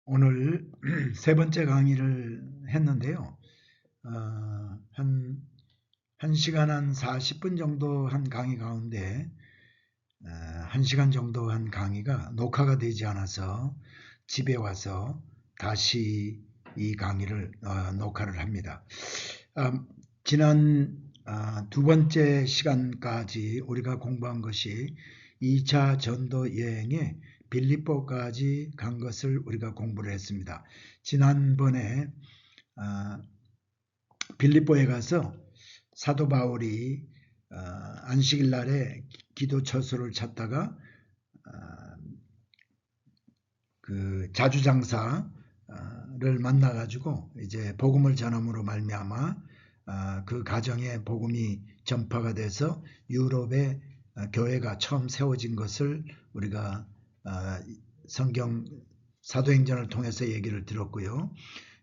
오늘 세 번째 강의를 했는데요. 한 1시간 한 40분 정도 한 강의 가운데 1시간 정도 한 강의가 녹화가 되지 않아서 집에 와서 다시 이 강의를 녹화를 합니다. 지난 두 번째 시간까지 우리가 공부한 것이 2차 전도 여행에 빌립보까지 간 것을 우리가 공부를 했습니다. 지난번에 빌립보에 가서 사도 바울이 안식일 날에 기도 처소를 찾다가 그 자주장사를 만나가지고 이제 복음을 전함으로 말미암아 그 가정에 복음이 전파가 돼서 유럽에 교회가 처음 세워진 것을 우리가 성경 사도행전을 통해서 얘기를 들었고요.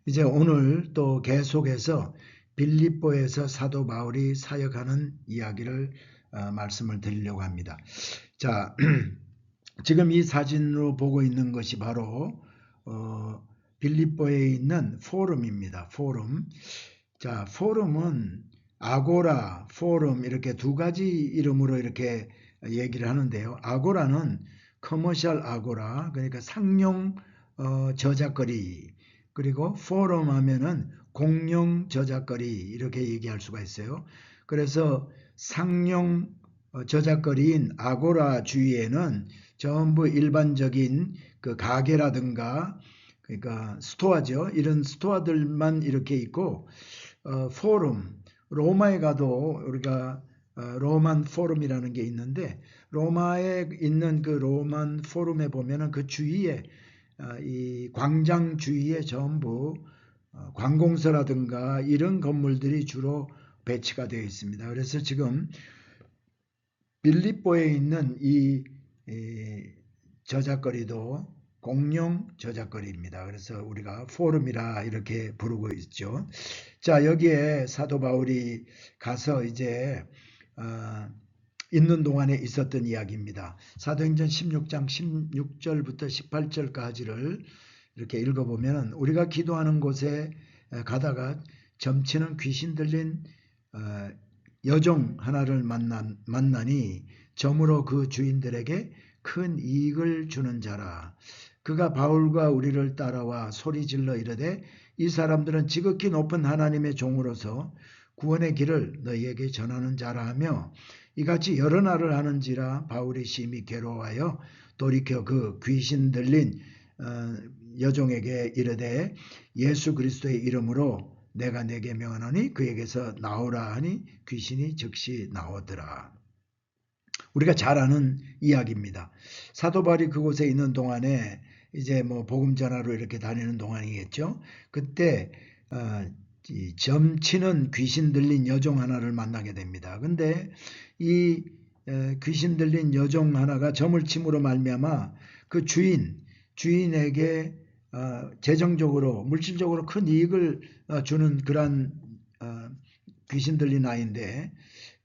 이제 오늘 또 계속해서 빌립보에서 사도 바울이 사역하는 이야기를 말씀을 드리려고 합니다. 자, 지금 이 사진으로 보고 있는 것이 바로 빌립보에 있는 포럼입니다. 포럼. 자, 포럼은 아고라, 포럼 이렇게 두 가지 이름으로 이렇게 얘기를 하는데요. 아고라는 커머셜 아고라, 그러니까 상용 저작거리, 그리고 포럼 하면은 공용 저작거리 이렇게 얘기할 수가 있어요. 그래서 상용 저작거리인 아고라 주위에는 전부 일반적인 그 가게라든가 그러니까 스토어죠. 이런 스토어들만 이렇게 있고 포럼, 로마에 가도 우리가 로만 포럼이라는 게 있는데 로마에 있는 그 로만 포럼에 보면은 그 주위에 이 광장 주위에 전부 관공서라든가 이런 건물들이 주로 배치가 되어 있습니다. 그래서 지금 빌립보에 있는 이 저작거리도 공용 저작거리입니다. 그래서 우리가 포럼이라 이렇게 부르고 있죠. 자, 여기에 사도 바울이 가서 이제 있는 동안에 있었던 이야기입니다. 사도행전 16장 16절부터 18절까지를 이렇게 읽어보면 우리가 기도하는 곳에 가다가 점치는 귀신 들린 여종 하나를 만나니 점으로 그 주인들에게 큰 이익을 주는 자라. 그가 바울과 우리를 따라와 소리질러 이르되 이 사람들은 지극히 높은 하나님의 종으로서 구원의 길을 너희에게 전하는 자라 하며 이같이 여러 날을 하는지라 바울이 심히 괴로워하여 돌이켜 그 귀신 들린 여종에게 이르되 예수 그리스도의 이름으로 내가 내게 명하노니 그에게서 나오라 하니 귀신이 즉시 나오더라. 우리가 잘 아는 이야기입니다. 사도 바울이 그곳에 있는 동안에 이제 뭐 복음 전하러 이렇게 다니는 동안이겠죠. 그때 점치는 귀신 들린 여종 하나를 만나게 됩니다. 근데 이 귀신 들린 여종 하나가 점을 침으로 말미암아 그 주인에게 재정적으로 물질적으로 큰 이익을 주는 그러한 귀신 들린 아이인데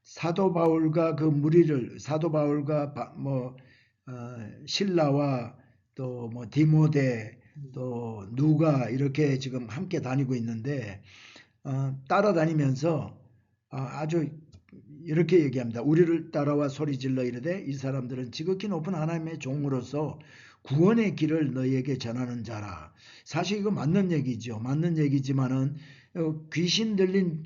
사도 바울과 그 무리를 사도 바울과 실라와 또 뭐 디모데 또 누가 이렇게 지금 함께 다니고 있는데 따라다니면서 아주 이렇게 얘기합니다. 우리를 따라와 소리질러 이르되 이 사람들은 지극히 높은 하나님의 종으로서 구원의 길을 너희에게 전하는 자라. 사실 이거 맞는 얘기죠. 맞는 얘기지만은 귀신 들린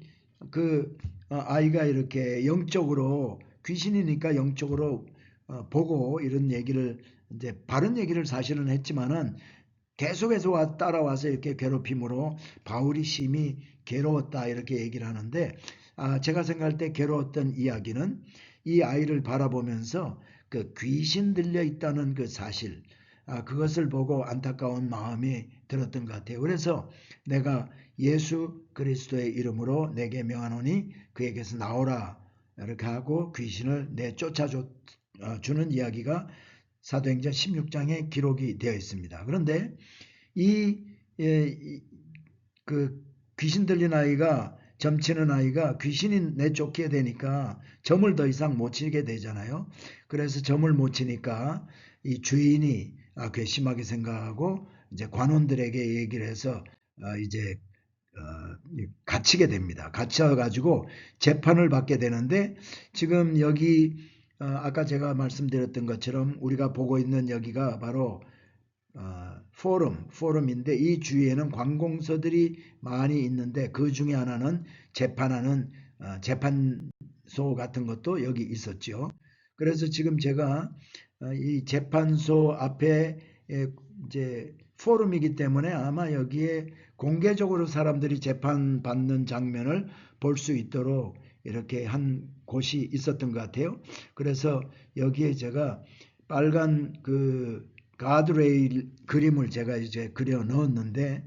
그 아이가 이렇게 영적으로 귀신이니까 영적으로 보고 이런 얘기를 이제 바른 얘기를 사실은 했지만은 계속해서 따라와서 이렇게 괴롭힘으로 바울이 심히 괴로웠다 이렇게 얘기를 하는데 제가 생각할 때 괴로웠던 이야기는 이 아이를 바라보면서 그 귀신 들려 있다는 그 사실 그것을 보고 안타까운 마음이 들었던 것 같아요. 그래서 내가 예수 그리스도의 이름으로 내게 명하노니 그에게서 나오라 이렇게 하고 귀신을 내쫓아주는 이야기가 사도행전 16장에 기록이 되어 있습니다. 그런데 그 귀신 들린 아이가 점치는 아이가 귀신이 내쫓게 되니까 점을 더 이상 못 치게 되잖아요. 그래서 점을 못 치니까 이 주인이 괘씸하게 생각하고 이제 관원들에게 얘기를 해서 이제 갇히게 됩니다. 갇혀가지고 재판을 받게 되는데 지금 여기 아까 제가 말씀드렸던 것처럼 우리가 보고 있는 여기가 바로 포럼인데 이 주위에는 관공서들이 많이 있는데 그 중에 하나는 재판하는 재판소 같은 것도 여기 있었죠. 그래서 지금 제가 이 재판소 앞에 이제 포럼이기 때문에 아마 여기에 공개적으로 사람들이 재판받는 장면을 볼 수 있도록 이렇게 한 곳이 있었던 것 같아요. 그래서 여기에 제가 빨간 그 가드레일 그림을 제가 이제 그려 넣었는데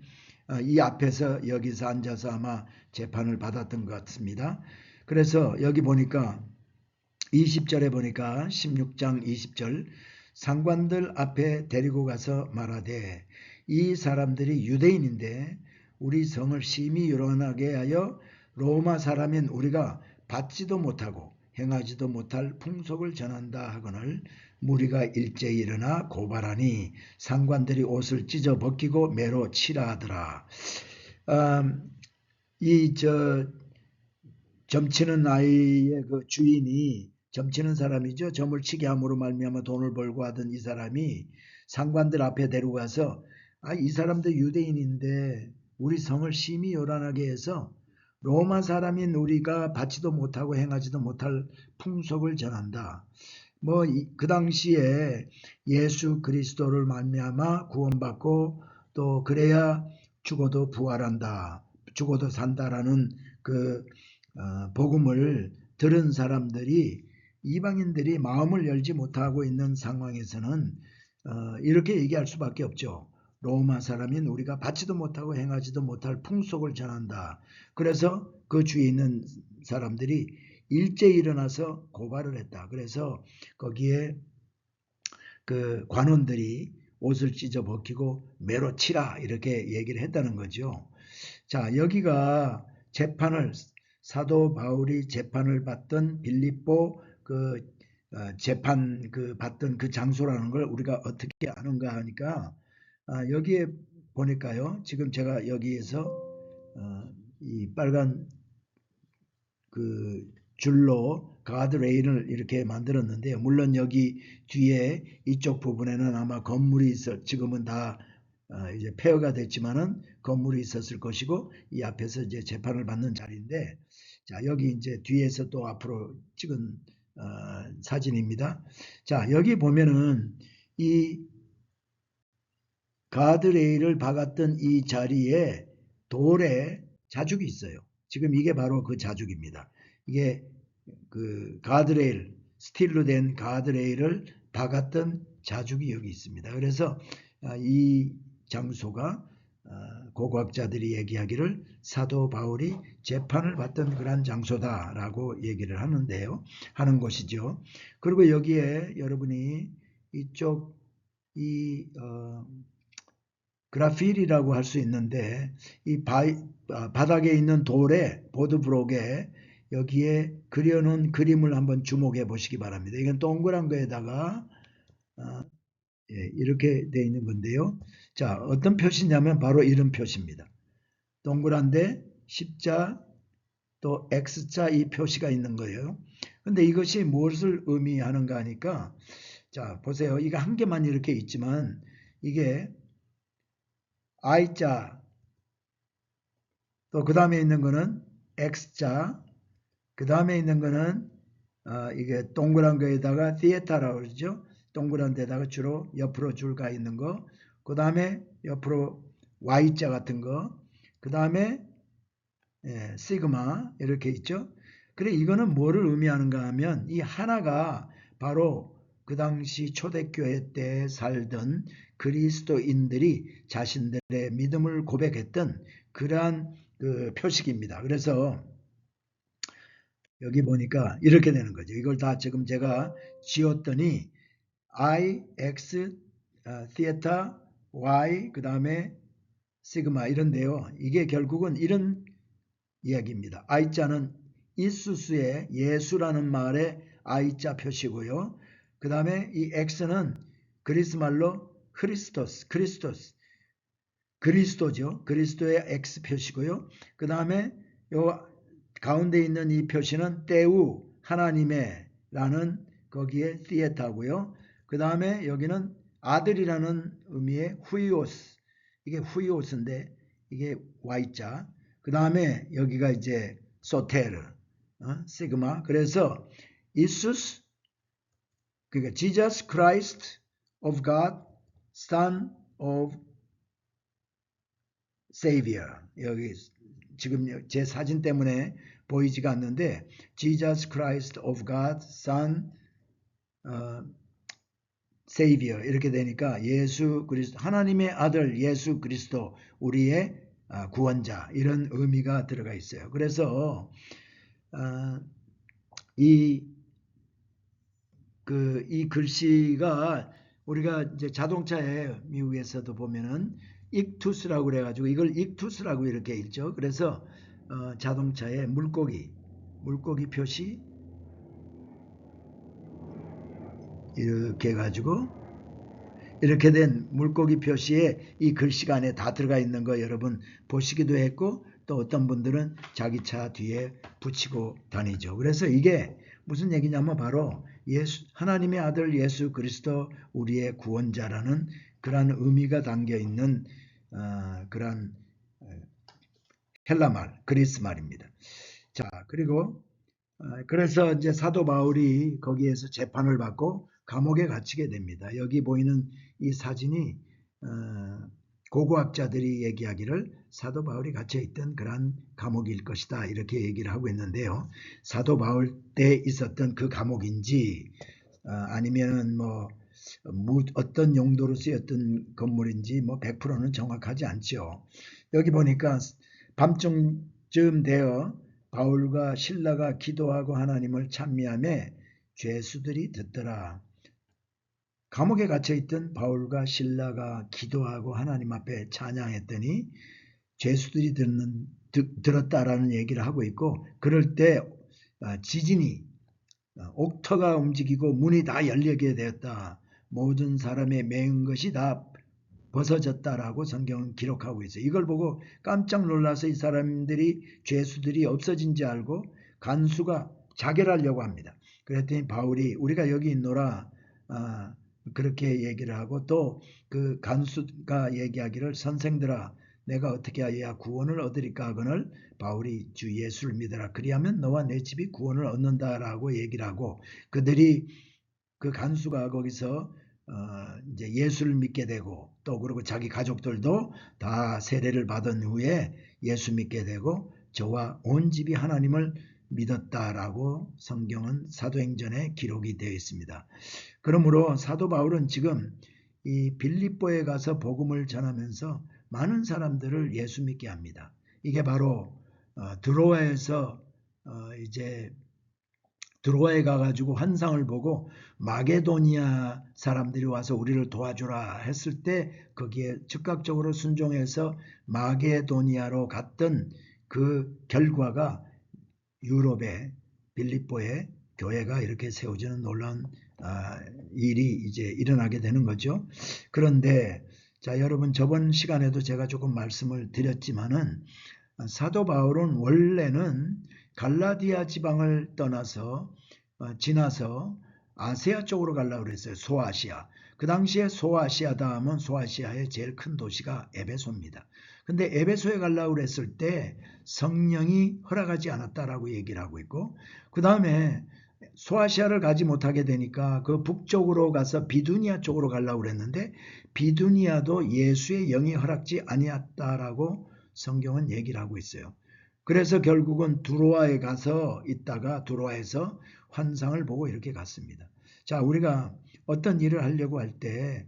이 앞에서 여기서 앉아서 아마 재판을 받았던 것 같습니다. 그래서 여기 보니까 20절에 보니까 16장 20절 상관들 앞에 데리고 가서 말하되 이 사람들이 유대인인데 우리 성을 심히 요란하게 하여 로마 사람인 우리가 받지도 못하고 행하지도 못할 풍속을 전한다 하거늘 무리가 일제히 일어나 고발하니 상관들이 옷을 찢어 벗기고 매로 치라 하더라. 이 점치는 아이의 그 주인이 점치는 사람이죠. 점을 치게 함으로 말미암아 돈을 벌고 하던 이 사람이 상관들 앞에 데려가서 이 사람도 유대인인데 우리 성을 심히 요란하게 해서 로마 사람인 우리가 받지도 못하고 행하지도 못할 풍속을 전한다. 그 당시에 예수 그리스도를 말미암아 구원받고 또 그래야 죽어도 부활한다. 죽어도 산다라는 그 복음을 들은 사람들이 이방인들이 마음을 열지 못하고 있는 상황에서는 이렇게 얘기할 수밖에 없죠. 로마 사람인 우리가 받지도 못하고 행하지도 못할 풍속을 전한다. 그래서 그 주위에 있는 사람들이 일제히 일어나서 고발을 했다. 그래서 거기에 그 관원들이 옷을 찢어 벗기고 매로 치라 이렇게 얘기를 했다는 거죠. 자, 여기가 재판을 사도 바울이 재판을 받던 빌립보 그 재판 받던 그 장소라는 걸 우리가 어떻게 아는가 하니까 여기에 보니까요. 지금 제가 여기에서 이 빨간 그 줄로 가드레일을 이렇게 만들었는데요. 물론 여기 뒤에 이쪽 부분에는 아마 건물이 지금은 다 이제 폐허가 됐지만은 건물이 있었을 것이고 이 앞에서 이제 재판을 받는 자리인데 자 여기 이제 뒤에서 또 앞으로 찍은 사진입니다. 자 여기 보면은 이 가드레일을 박았던 이 자리에 돌에 자죽이 있어요. 지금 이게 바로 그 자죽입니다. 이게 그 가드레일, 스틸로 된 가드레일을 박았던 자죽이 여기 있습니다. 그래서 이 장소가 고고학자들이 얘기하기를 사도 바울이 재판을 받던 그런 장소다라고 얘기를 하는 것이죠. 그리고 여기에 여러분이 이쪽 그라필이라고 할 수 있는데 이 바닥에 있는 돌에 보드브록에 여기에 그려놓은 그림을 한번 주목해 보시기 바랍니다. 이건 동그란 거에다가 이렇게 되어 있는 건데요. 자, 어떤 표시냐면 바로 이런 표시입니다. 동그란데 십자 또 X자 이 표시가 있는 거예요. 근데 이것이 무엇을 의미하는가 하니까 자, 보세요. 이거 한 개만 이렇게 있지만 이게 I자 또 그 다음에 있는 거는 X자 그 다음에 있는 거는 이게 동그란 거에다가 theater라고 그러죠. 동그란 데다가 주로 옆으로 줄 가 있는 거. 그 다음에 옆으로 Y자 같은 거. 그 다음에 시그마 이렇게 있죠. 그래 이거는 뭐를 의미하는가 하면 이 하나가 바로 그 당시 초대교회 때 살던 그리스도인들이 자신들의 믿음을 고백했던 그러한 그 표식입니다. 그래서 여기 보니까 이렇게 되는 거죠. 이걸 다 지금 제가 지웠더니 I, X, theta, Y, 그 다음에 시그마 이런데요. 이게 결국은 이런 이야기입니다. I자는 이수스의 예수라는 말의 I자 표시고요. 그 다음에 이 X는 그리스 말로 크리스토스 그리스도죠. 그리스도의 X 표시고요. 그 다음에 요 가운데 있는 이 표시는 때우 하나님의 라는 거기에 티에타고요. 그 다음에 여기는 아들이라는 의미의 후이오스. 이게 후이오스인데 이게 Y자. 그 다음에 여기가 이제 소테르, 시그마. 그래서 이수스, 그러니까 Jesus Christ of God, Son of Savior. 여기 지금 제 사진 때문에 보이지가 않는데 Jesus Christ of God, Son, Savior 이렇게 되니까 예수 그리스도 하나님의 아들 예수 그리스도 우리의 구원자 이런 의미가 들어가 있어요. 그래서 이 글씨가 우리가 이제 자동차에 미국에서도 보면은 익투스라고 그래가지고 이걸 익투스라고 이렇게 읽죠. 그래서 자동차에 물고기 표시 이렇게 해가지고 이렇게 된 물고기 표시에 이 글씨가 안에 다 들어가 있는 거 여러분 보시기도 했고 또 어떤 분들은 자기 차 뒤에 붙이고 다니죠. 그래서 이게 무슨 얘기냐면 바로 하나님의 아들 예수 그리스도 우리의 구원자라는 그런 의미가 담겨 있는 그런 헬라말, 그리스 말입니다. 자, 그리고 그래서 이제 사도 바울이 거기에서 재판을 받고 감옥에 갇히게 됩니다. 여기 보이는 이 사진이 고고학자들이 얘기하기를 사도 바울이 갇혀있던 그런 감옥일 것이다 이렇게 얘기를 하고 있는데요. 사도 바울 때 있었던 그 감옥인지 아니면은 뭐 어떤 용도로 쓰였던 건물인지 뭐 100%는 정확하지 않죠. 여기 보니까 밤중쯤 되어 바울과 실라가 기도하고 하나님을 찬미하며 죄수들이 듣더라. 감옥에 갇혀있던 바울과 실라가 기도하고 하나님 앞에 찬양했더니 죄수들이 들었다라는 얘기를 하고 있고 그럴 때 지진이 옥터가 움직이고 문이 다 열리게 되었다. 모든 사람의 매은 것이 다 벗어졌다라고 성경은 기록하고 있어요. 이걸 보고 깜짝 놀라서 이 사람들이 죄수들이 없어진 지 알고 간수가 자결하려고 합니다. 그랬더니 바울이 우리가 여기 있노라 그렇게 얘기를 하고 또 그 간수가 얘기하기를 선생들아 내가 어떻게 하여야 구원을 얻으리까 하거늘 바울이 주 예수를 믿어라 그리하면 너와 내 집이 구원을 얻는다라고 얘기를 하고 그들이 그 간수가 거기서 이제 예수를 믿게 되고 또 그리고 자기 가족들도 다 세례를 받은 후에 예수 믿게 되고 저와 온 집이 하나님을 믿었다라고 성경은 사도행전에 기록이 되어 있습니다. 그러므로 사도 바울은 지금 이 빌립보에 가서 복음을 전하면서 많은 사람들을 예수 믿게 합니다. 이게 바로 드로아에서 이제 드로아에 가가지고 환상을 보고 마게도니아 사람들이 와서 우리를 도와주라 했을 때 거기에 즉각적으로 순종해서 마게도니아로 갔던 그 결과가 유럽의 빌립보에 교회가 이렇게 세워지는 놀라운 일이 이제 일어나게 되는 거죠. 그런데 자 여러분 저번 시간에도 제가 조금 말씀을 드렸지만은 사도 바울은 원래는 갈라디아 지방을 떠나서 지나서 아시아 쪽으로 가려고 그랬어요. 소아시아. 그 당시에 소아시아다 하면 소아시아의 제일 큰 도시가 에베소입니다. 근데 에베소에 가려고 그랬을 때 성령이 허락하지 않았다라고 얘기를 하고 있고 그 다음에 소아시아를 가지 못하게 되니까 그 북쪽으로 가서 비두니아 쪽으로 가려고 그랬는데 비두니아도 예수의 영이 허락지 아니었다라고 성경은 얘기를 하고 있어요. 그래서 결국은 두로아에 가서 있다가 두로아에서 환상을 보고 이렇게 갔습니다. 자, 우리가 어떤 일을 하려고 할 때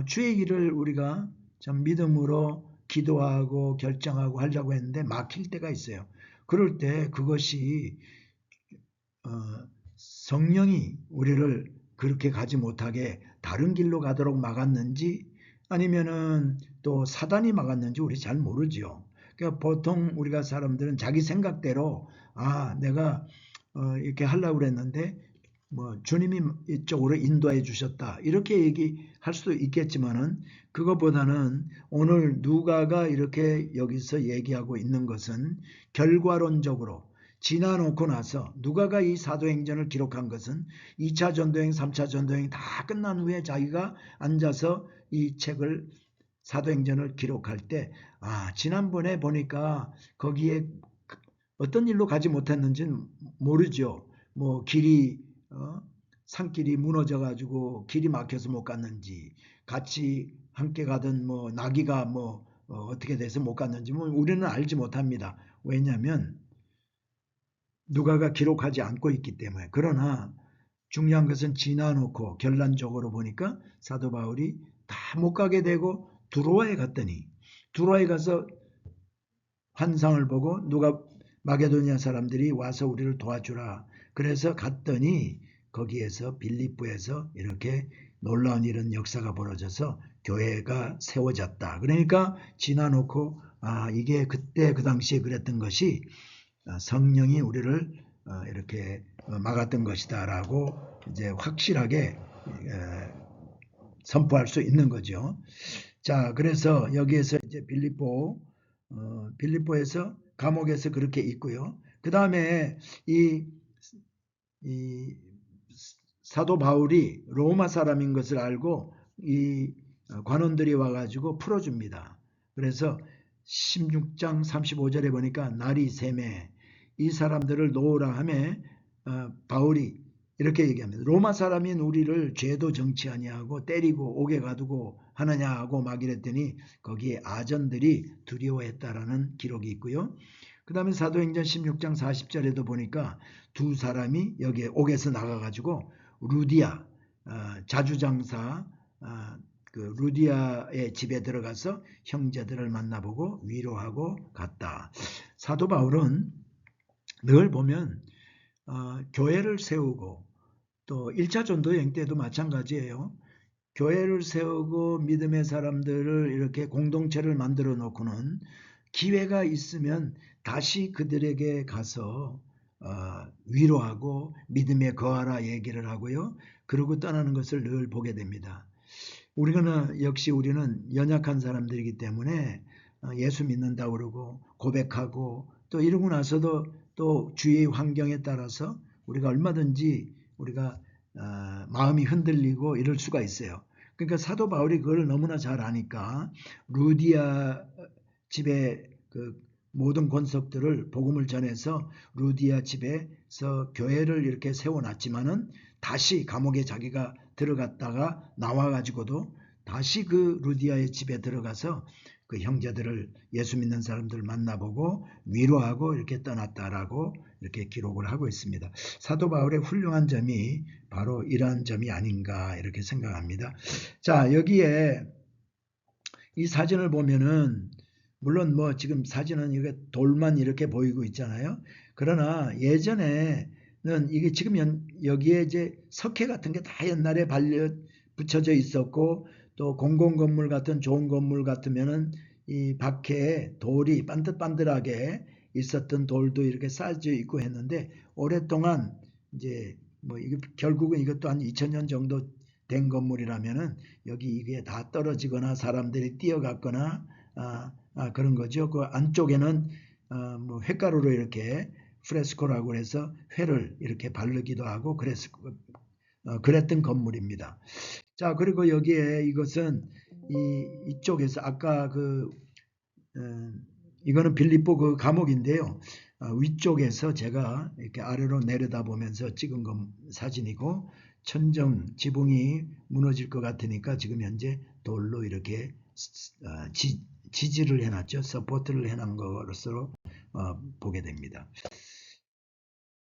주의 일을 우리가 좀 믿음으로 기도하고 결정하고 하려고 했는데 막힐 때가 있어요. 그럴 때 그것이 성령이 우리를 그렇게 가지 못하게 다른 길로 가도록 막았는지 아니면은 또 사단이 막았는지 우리 잘 모르죠. 그러니까 보통 우리가 사람들은 자기 생각대로 내가 이렇게 하려고 그랬는데 뭐 주님이 이쪽으로 인도해 주셨다 이렇게 얘기할 수도 있겠지만은 그것보다는 오늘 누가가 이렇게 여기서 얘기하고 있는 것은 결과론적으로 지나놓고 나서 누가가 이 사도행전을 기록한 것은 2차 전도행, 3차 전도행 다 끝난 후에 자기가 앉아서 이 책을 사도행전을 기록할 때 지난번에 보니까 거기에 어떤 일로 가지 못했는지는 모르죠. 뭐 길이 산길이 무너져 가지고 길이 막혀서 못 갔는지 같이 함께 가던 뭐 나귀가 뭐 어떻게 돼서 못 갔는지 뭐 우리는 알지 못합니다. 왜냐하면 누가가 기록하지 않고 있기 때문에. 그러나 중요한 것은 지나놓고 결론적으로 보니까 사도 바울이 다 못 가게 되고 두로아에 갔더니 두로아에 가서 환상을 보고 누가 마게도니아 사람들이 와서 우리를 도와주라. 그래서 갔더니 거기에서 빌립보에서 이렇게 놀라운 이런 역사가 벌어져서 교회가 세워졌다. 그러니까 지나놓고 이게 그때 그 당시에 그랬던 것이 성령이 우리를 이렇게 막았던 것이다라고 이제 확실하게 선포할 수 있는 거죠. 자, 그래서 여기에서 이제 빌립보에서 감옥에서 그렇게 있고요. 그 다음에 이 사도 바울이 로마 사람인 것을 알고 이 관원들이 와가지고 풀어줍니다. 그래서 16장 35절에 보니까 날이 샘에 이 사람들을 놓으라 하매 바울이 이렇게 얘기합니다. 로마 사람인 우리를 죄도 정치 아니하고 때리고 옥에 가두고 하느냐 하고 막 이랬더니 거기에 아전들이 두려워했다라는 기록이 있고요. 그 다음에 사도행전 16장 40절에도 보니까 두 사람이 여기에 옥에서 나가가지고 루디아 자주장사 그 루디아의 집에 들어가서 형제들을 만나보고 위로하고 갔다. 사도 바울은 늘 보면 교회를 세우고 또 1차 전도여행 때도 마찬가지예요. 교회를 세우고 믿음의 사람들을 이렇게 공동체를 만들어 놓고는 기회가 있으면 다시 그들에게 가서 위로하고 믿음에 거하라 얘기를 하고요. 그러고 떠나는 것을 늘 보게 됩니다. 역시 우리는 연약한 사람들이기 때문에 예수 믿는다고 그러고 고백하고 또 이러고 나서도 또 주위의 환경에 따라서 우리가 얼마든지 우리가 마음이 흔들리고 이럴 수가 있어요. 그러니까 사도 바울이 그걸 너무나 잘 아니까 루디아 집에 그 모든 권속들을 복음을 전해서 루디아 집에서 교회를 이렇게 세워놨지만은 다시 감옥에 자기가 들어갔다가 나와가지고도 다시 그 루디아의 집에 들어가서 그 형제들을 예수 믿는 사람들을 만나보고 위로하고 이렇게 떠났다라고 이렇게 기록을 하고 있습니다. 사도 바울의 훌륭한 점이 바로 이러한 점이 아닌가 이렇게 생각합니다. 자, 여기에 이 사진을 보면은 물론 뭐 지금 사진은 이게 돌만 이렇게 보이고 있잖아요. 그러나 예전에는 이게 지금 여기에 이제 석회 같은 게 다 옛날에 붙여져 있었고 또 공공건물 같은 좋은 건물 같으면은 이 밖에 돌이 반듯반듯하게 있었던 돌도 이렇게 쌓여져 있고 했는데 오랫동안 이제 뭐 이게 결국은 이것도 한 2000년 정도 된 건물이라면은 여기 이게 다 떨어지거나 사람들이 뛰어갔거나 그런 거죠. 그 안쪽에는 뭐 횟가루로 이렇게 프레스코라고 해서 회를 이렇게 바르기도 하고 그랬던 건물입니다. 자, 그리고 여기에 이것은 이쪽에서 아까 이거는 빌립보 그 감옥인데요. 위쪽에서 제가 이렇게 아래로 내려다보면서 찍은 사진이고 천정 지붕이 무너질 것 같으니까 지금 현재 돌로 이렇게 지지를 해놨죠. 서포트를 해놓은 것으로 보게 됩니다.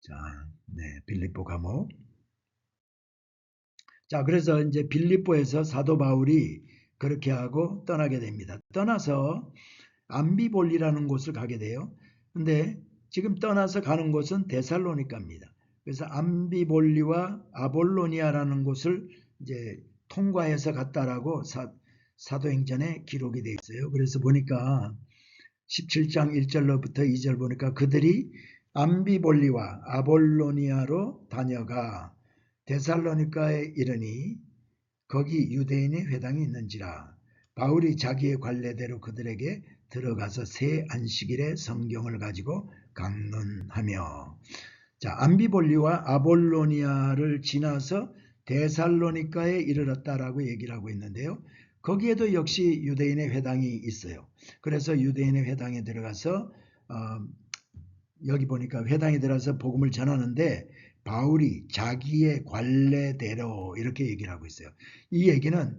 자, 네, 빌립보 감옥. 자, 그래서 이제 빌립보에서 사도 바울이 그렇게 하고 떠나게 됩니다. 떠나서 암비볼리라는 곳을 가게 돼요. 근데 지금 떠나서 가는 곳은 데살로니카입니다. 그래서 암비볼리와 아볼로니아라는 곳을 이제 통과해서 갔다라고 사도행전에 기록이 되어 있어요. 그래서 보니까 17장 1절로부터 2절 보니까 그들이 암비볼리와 아볼로니아로 다녀가 데살로니가에 이르니 거기 유대인의 회당이 있는지라. 바울이 자기의 관례대로 그들에게 들어가서 새 안식일에 성경을 가지고 강론하며. 자, 암비볼리와 아볼로니아를 지나서 데살로니가에 이르렀다라고 얘기를 하고 있는데요. 거기에도 역시 유대인의 회당이 있어요. 그래서 유대인의 회당에 들어가서 여기 보니까 회당에 들어가서 복음을 전하는데 바울이 자기의 관례대로 이렇게 얘기를 하고 있어요. 이 얘기는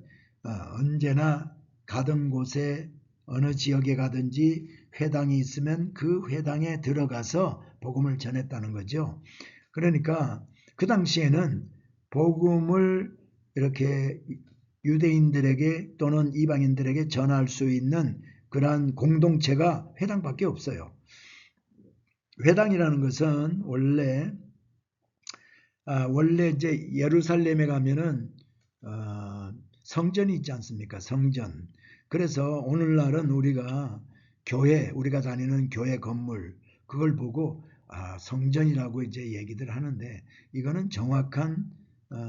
언제나 가던 곳에 어느 지역에 가든지 회당이 있으면 그 회당에 들어가서 복음을 전했다는 거죠. 그러니까 그 당시에는 복음을 이렇게 유대인들에게 또는 이방인들에게 전할 수 있는 그러한 공동체가 회당밖에 없어요. 회당이라는 것은 원래 이제 예루살렘에 가면은 성전이 있지 않습니까? 성전. 그래서 오늘날은 우리가 우리가 다니는 교회 건물 그걸 보고 성전이라고 이제 얘기들 하는데 이거는 정확한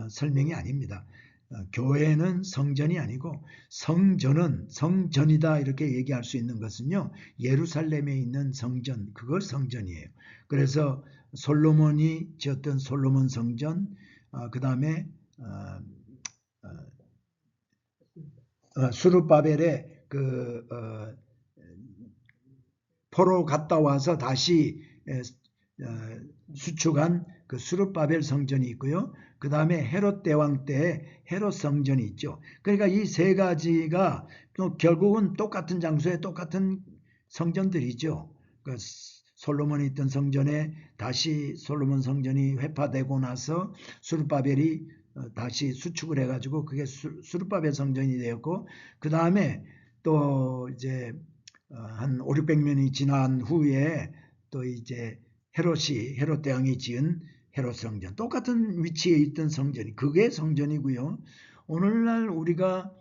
설명이 아닙니다. 교회는 성전이 아니고 성전이다 이렇게 얘기할 수 있는 것은요. 예루살렘에 있는 성전, 그걸 성전이에요. 그래서 솔로몬이 지었던 솔로몬 성전, 그 다음에 수르바벨의 포로 갔다 와서 다시 수축한 그 수르바벨 성전이 있고요. 그 다음에 헤롯 대왕 때 헤롯 성전이 있죠. 그러니까 이 세 가지가 또 결국은 똑같은 장소에 똑같은 성전들이죠. 그 솔로몬이 있던 성전에 다시 솔로몬 성전이 회파되고 나서 수르바벨이 다시 수축을 해가지고 그게 수르바벨 성전이 되었고 그 다음에 또 이제 한 5, 600년이 지난 후에 또 이제 헤롯 대왕이 지은 헤롯 성전, 똑같은 위치에 있던 성전이 그게 성전이고요. 오늘날 우리가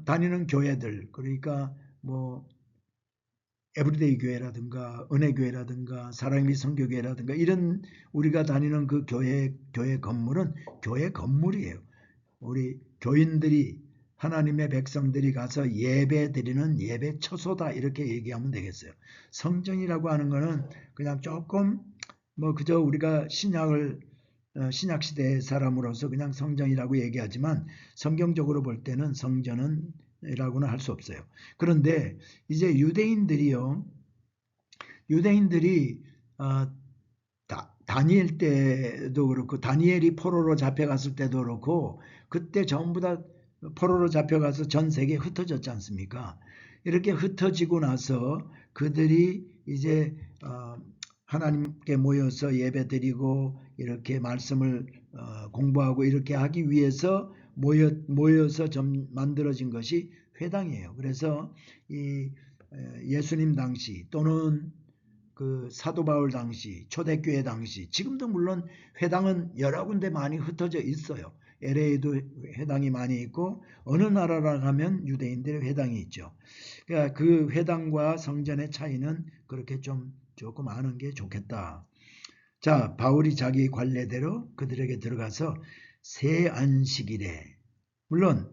다니는 교회들, 그러니까 뭐 에브리데이 교회라든가 은혜교회라든가 사랑의 선교교회라든가 이런 우리가 다니는 그 교회 건물은 교회 건물이에요. 우리 교인들이 하나님의 백성들이 가서 예배 드리는 예배 처소다 이렇게 얘기하면 되겠어요. 성전이라고 하는 거는 그냥 조금 뭐 그저 우리가 신약 시대의 사람으로서 그냥 성전이라고 얘기하지만 성경적으로 볼 때는 성전이라고는 할 수 없어요. 그런데 이제 유대인들이 다니엘 때도 그렇고 다니엘이 포로로 잡혀갔을 때도 그렇고 그때 전부 다 포로로 잡혀가서 전 세계에 흩어졌지 않습니까? 이렇게 흩어지고 나서 그들이 이제 하나님께 모여서 예배드리고 이렇게 말씀을 공부하고 이렇게 하기 위해서 모여서 만들어진 것이 회당이에요. 그래서 이 예수님 당시 또는 그 사도 바울 당시 초대교회 당시 지금도 물론 회당은 여러 군데 많이 흩어져 있어요. LA도 회당이 많이 있고 어느 나라라 가면 유대인들의 회당이 있죠. 그러니까 그 회당과 성전의 차이는 그렇게 조금 아는 게 좋겠다. 자, 바울이 자기 관례대로 그들에게 들어가서 새 안식일에 물론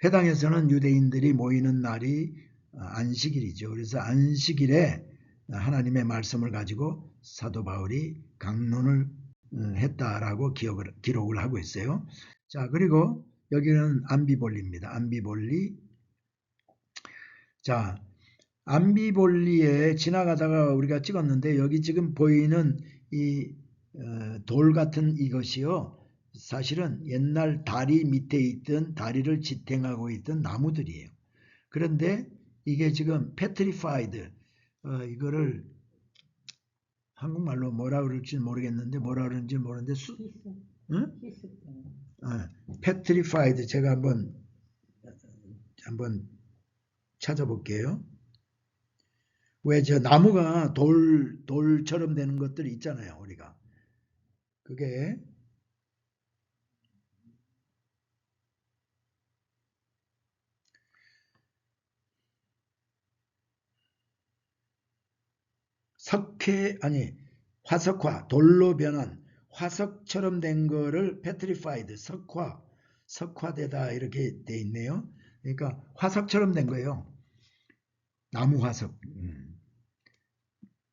회당에서는 유대인들이 모이는 날이 안식일이죠. 그래서 안식일에 하나님의 말씀을 가지고 사도 바울이 강론을 했다라고 기록을 하고 있어요. 자, 그리고 여기는 암비볼리입니다. 암비볼리. 자, 암비볼리에 지나가다가 우리가 찍었는데 여기 지금 보이는 이 돌 같은 이것이요. 사실은 옛날 다리 밑에 있던 다리를 지탱하고 있던 나무들이에요. 그런데 이게 지금 petrified 이거를 한국말로 뭐라 그럴지 모르겠는데 뭐라 그러는지 모르는데 응? petrified 제가 한번 찾아볼게요. 왜 저 나무가 돌처럼 되는 것들이 있잖아요, 우리가. 그게 화석화, 돌로 변한 화석처럼 된 거를 petrified, 석화되다 이렇게 돼 있네요. 그러니까 화석처럼 된 거예요. 나무 화석.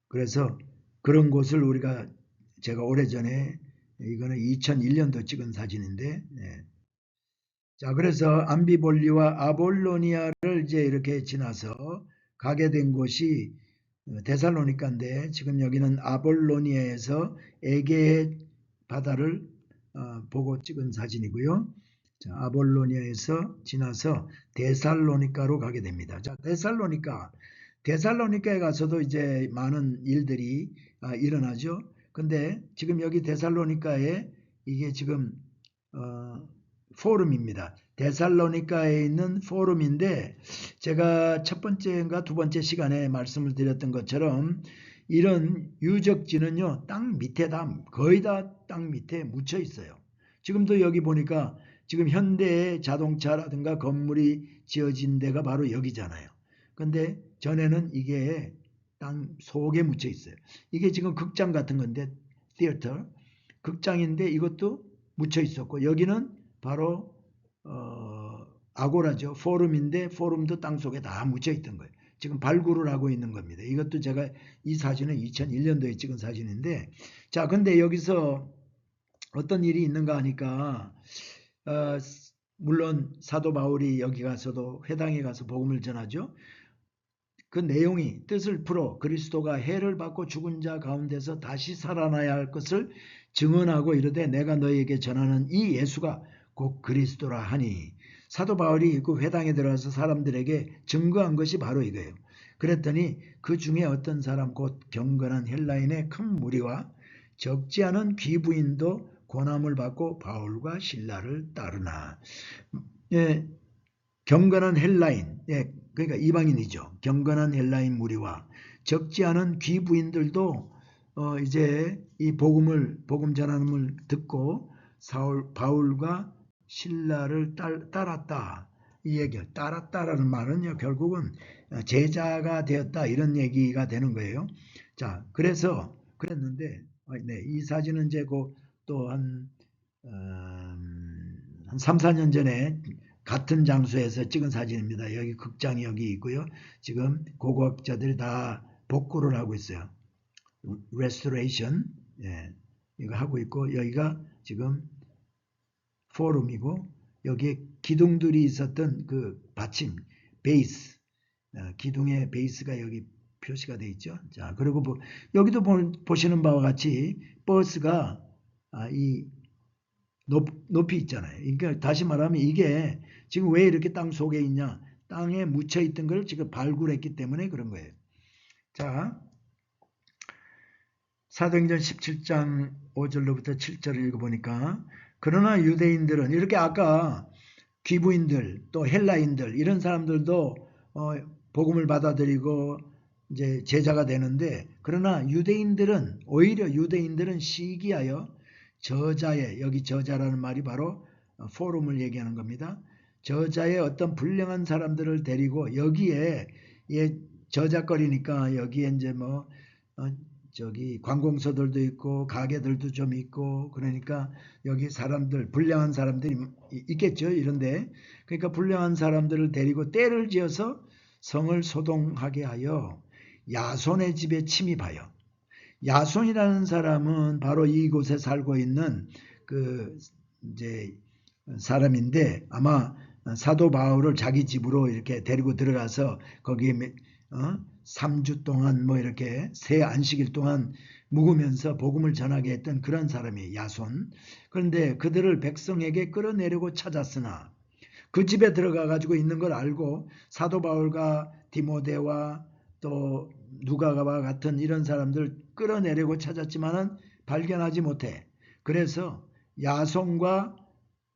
그래서 그런 곳을 제가 오래전에 이거는 2001년도 찍은 사진인데, 자, 그래서 암비볼리와 아볼로니아를 이제 이렇게 지나서 가게 된 곳이 데살로니카인데, 지금 여기는 아볼로니아에서 에게의 바다를 보고 찍은 사진이고요. 자, 아볼로니아에서 지나서 데살로니카로 가게 됩니다. 자, 데살로니카에 가서도 이제 많은 일들이 일어나죠. 근데 지금 여기 데살로니카에 이게 지금 포럼입니다. 데살로니카에 있는 포럼인데, 제가 첫 번째인가 두 번째 시간에 말씀을 드렸던 것처럼 이런 유적지는요, 땅 밑에 거의 다 땅 밑에 묻혀 있어요. 지금도 여기 보니까 지금 현대의 자동차라든가 건물이 지어진 데가 바로 여기잖아요. 근데 전에는 이게 땅 속에 묻혀 있어요. 이게 지금 극장 같은 건데, 티어터 극장인데 이것도 묻혀 있었고, 여기는 바로 아고라죠. 포럼인데 포럼도 땅속에 다 묻혀 있던 거예요. 지금 발굴을 하고 있는 겁니다. 이것도 제가 이 사진은 2001년도에 찍은 사진인데, 자, 근데 여기서 어떤 일이 있는가 하니까 물론 사도 바울이 여기 가서도 회당에 가서 복음을 전하죠. 그 내용이 뜻을 풀어 그리스도가 해를 받고 죽은 자 가운데서 다시 살아나야 할 것을 증언하고 이르되 내가 너희에게 전하는 이 예수가 곧 그리스도라 하니, 사도 바울이 그 회당에 들어가서 사람들에게 증거한 것이 바로 이거예요. 그랬더니 그 중에 어떤 사람 곧 경건한 헬라인의 큰 무리와 적지 않은 귀부인도 고난을 받고 바울과 실라를 따르나. 경건한 헬라인, 그러니까 이방인이죠. 경건한 헬라인 무리와 적지 않은 귀부인들도 이제 이 복음 전함을 듣고 바울과 실라를 따랐다. 이 얘기예요. 따랐다라는 말은요, 결국은 제자가 되었다 이런 얘기가 되는 거예요. 자, 그래서 그랬는데, 이 사진은 이제 또 한 3, 4년 전에 같은 장소에서 찍은 사진입니다. 여기 극장이 여기 있고요. 지금 고고학자들이 다 복구를 하고 있어요. 레스토레이션, 이거 하고 있고, 여기가 지금 포럼이고, 여기에 기둥들이 있었던 그 받침, 베이스, 기둥의 베이스가 여기 표시가 되어 있죠. 자, 그리고 여기도 보시는 바와 같이 버스가 이 높이 있잖아요. 그러니까 다시 말하면 이게 지금 왜 이렇게 땅 속에 있냐? 땅에 묻혀 있던 걸 지금 발굴했기 때문에 그런 거예요. 자, 사도행전 17장 5절로부터 7절을 읽어보니까, 그러나 유대인들은 이렇게 아까 귀부인들 또 헬라인들 이런 사람들도 복음을 받아들이고 이제 제자가 되는데, 그러나 오히려 유대인들은 시기하여 저자의, 여기 저자라는 말이 바로 포럼을 얘기하는 겁니다. 저자의 어떤 불량한 사람들을 데리고 여기에 저작거리니까 여기에 이제 저기 관공서들도 있고 가게들도 좀 있고, 그러니까 여기 불량한 사람들이 있겠죠. 이런데 그러니까 불량한 사람들을 데리고 떼를 지어서 성을 소동하게 하여 야손의 집에 침입하여, 야손이라는 사람은 바로 이곳에 살고 있는 그 이제 사람인데, 아마 사도 바울을 자기 집으로 이렇게 데리고 들어가서 거기에 3주 동안 이렇게 새 안식일 동안 묵으면서 복음을 전하게 했던 그런 사람이 야손. 그런데 그들을 백성에게 끌어내려고 찾았으나 그 집에 들어가 가지고 있는 걸 알고 사도 바울과 디모데와 또 누가와 같은 이런 사람들 끌어내려고 찾았지만은 발견하지 못해. 그래서 야손과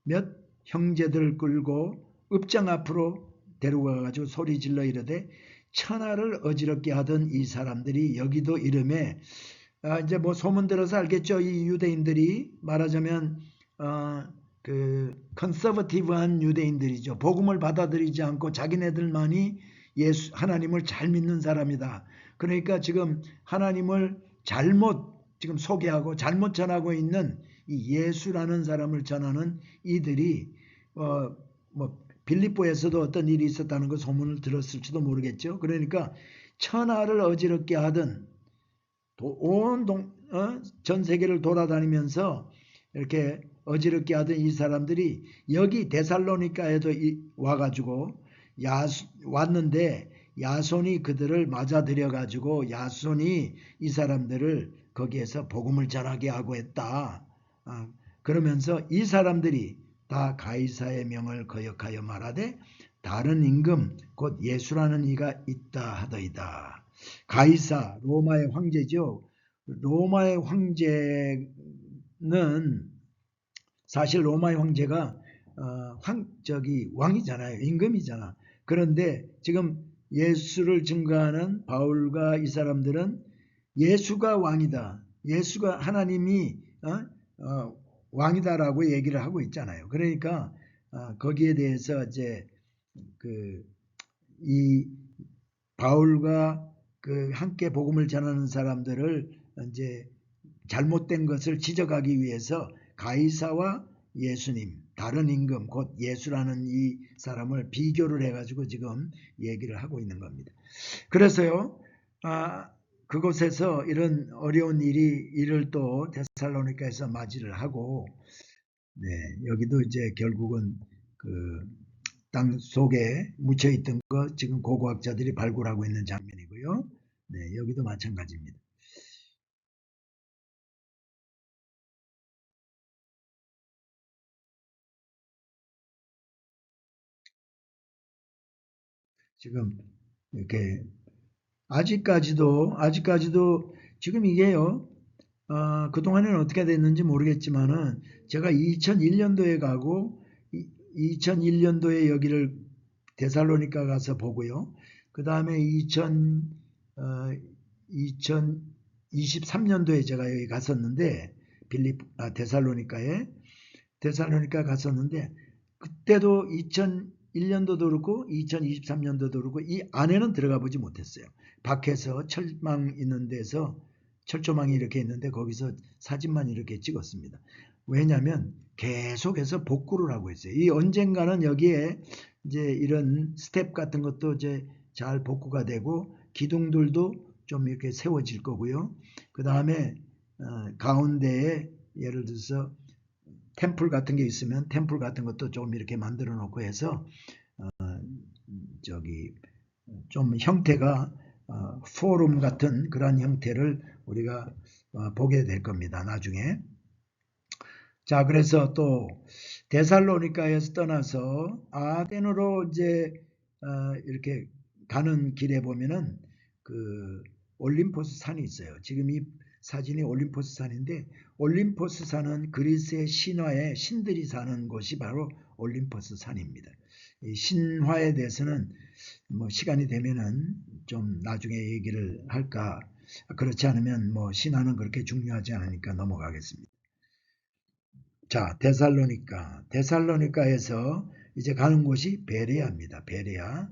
몇 형제들을 끌고 읍장 앞으로 데려가 가지고 소리 질러 이르되 천하를 어지럽게 하던 이 사람들이 여기도 이름에, 이제 소문 들어서 알겠죠. 이 유대인들이 말하자면 그 컨서버티브한 유대인들이죠. 복음을 받아들이지 않고 자기네들만이 하나님을 잘 믿는 사람이다. 그러니까 지금 하나님을 잘못 지금 소개하고 잘못 전하고 있는 이 예수라는 사람을 전하는 이들이 뭐 빌립보에서도 어떤 일이 있었다는 그 소문을 들었을지도 모르겠죠. 그러니까 천하를 어지럽게 하던 전 세계를 돌아다니면서 이렇게 어지럽게 하던 이 사람들이 여기 데살로니가에도 와가지고 왔는데 야손이 그들을 맞아들여 가지고 야손이 이 사람들을 거기에서 복음을 전하게 하고 했다. 그러면서 이 사람들이 다 가이사의 명을 거역하여 말하되 다른 임금 곧 예수라는 이가 있다 하더이다. 가이사 로마의 황제죠. 로마의 황제는 사실 로마의 황제가 왕이잖아요. 임금이잖아. 그런데 지금 예수를 증거하는 바울과 이 사람들은 예수가 왕이다. 예수가 하나님이 왕이다라고 얘기를 하고 있잖아요. 그러니까 거기에 대해서 이제 이 바울과 함께 복음을 전하는 사람들을 이제 잘못된 것을 지적하기 위해서 가이사와 예수님, 다른 임금, 곧 예수라는 이 사람을 비교를 해가지고 지금 얘기를 하고 있는 겁니다. 그래서요, 그곳에서 이런 어려운 일을 또 데살로니가에서 맞이를 하고, 네, 여기도 이제 결국은 땅 속에 묻혀있던 거 지금 고고학자들이 발굴하고 있는 장면이고요. 네, 여기도 마찬가지입니다. 지금 이렇게 아직까지도 지금 이게요. 그동안에는 어떻게 됐는지 모르겠지만은 제가 2001년도에 가고 2001년도에 여기를 데살로니가 가서 보고요. 그 다음에 2023년도에 제가 여기 갔었는데 데살로니가 갔었는데 그때도 2001년도도 그렇고 2023년도도 그렇고 이 안에는 들어가 보지 못했어요. 밖에서 철망 있는 데서 철조망이 이렇게 있는데 거기서 사진만 이렇게 찍었습니다. 왜냐하면 계속해서 복구를 하고 있어요. 이 언젠가는 여기에 이제 이런 스텝 같은 것도 이제 잘 복구가 되고 기둥들도 좀 이렇게 세워질 거고요. 그 다음에 가운데에 예를 들어서 템플 같은 게 있으면 템플 같은 것도 좀 이렇게 만들어 놓고 해서 좀 형태가 포럼 같은 그런 형태를 우리가 보게 될 겁니다. 나중에. 자, 그래서 또 데살로니가에서 떠나서 아덴으로 이제 이렇게 가는 길에 보면은 올림포스 산이 있어요. 지금 이 사진이 올림포스 산인데 올림포스 산은 그리스의 신화에 신들이 사는 곳이 바로 올림포스 산입니다. 이 신화에 대해서는 뭐 시간이 되면은 좀 나중에 얘기를 할까. 그렇지 않으면 뭐 신화는 그렇게 중요하지 않으니까 넘어가겠습니다. 자, 데살로니가에서 이제 가는 곳이 베레아입니다. 베레아.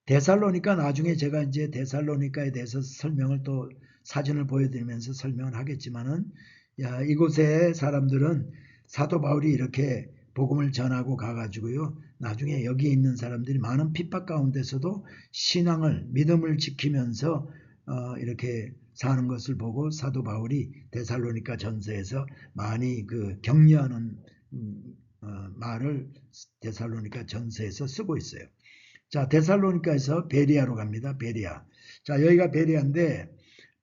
데살로니가 나중에 제가 이제 데살로니가에 대해서 설명을 또 사진을 보여드리면서 설명을 하겠지만은 이곳의 사람들은 사도 바울이 이렇게 복음을 전하고 가가지고요. 나중에 여기 있는 사람들이 많은 핍박 가운데서도 신앙을 믿음을 지키면서 이렇게 사는 것을 보고 사도 바울이 데살로니가 전서에서 많이 격려하는 말을 데살로니가 전서에서 쓰고 있어요. 자, 데살로니가에서 베리아로 갑니다. 베리아. 자, 여기가 베리아인데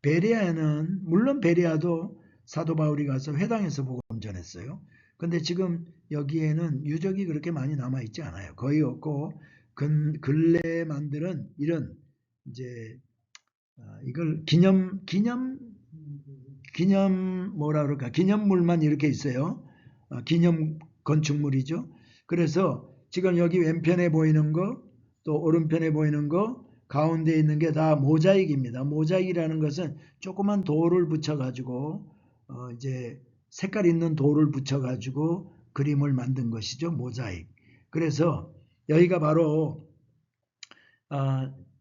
베리아에는 물론 베리아도 사도 바울이 가서 회당에서 복음 전했어요. 근데 지금 여기에는 유적이 그렇게 많이 남아 있지 않아요. 거의 없고 근래에 만드는 이런 이제 이걸 뭐라 그럴까? 기념물만 이렇게 있어요. 기념 건축물이죠. 그래서 지금 여기 왼편에 보이는 거, 또 오른편에 보이는 거, 가운데 있는 게 다 모자익입니다. 모자익이라는 것은 조그만 돌을 붙여가지고 이제 색깔 있는 돌을 붙여가지고 그림을 만든 것이죠. 모자익. 그래서 여기가 바로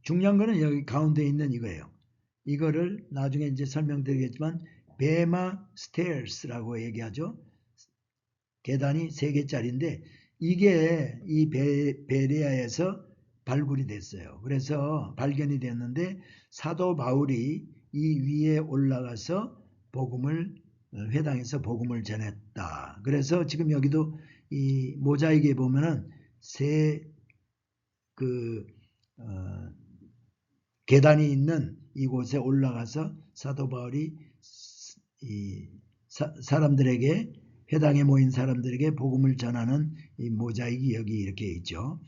중요한 거는 여기 가운데 있는 이거예요. 이거를 나중에 이제 설명드리겠지만 베마 스테어스라고 얘기하죠. 계단이 3개짜리인데 이게 이 베레아에서 발굴이 됐어요. 그래서 발견이 됐는데 사도 바울이 이 위에 올라가서 회당에서 복음을 전했다. 그래서 지금 여기도 이 모자이크에 보면은 그 계단이 있는 이곳에 올라가서 사도 바울이 이 사람들에게 회당에 모인 사람들에게 복음을 전하는 이 모자이크 여기 이렇게 있죠.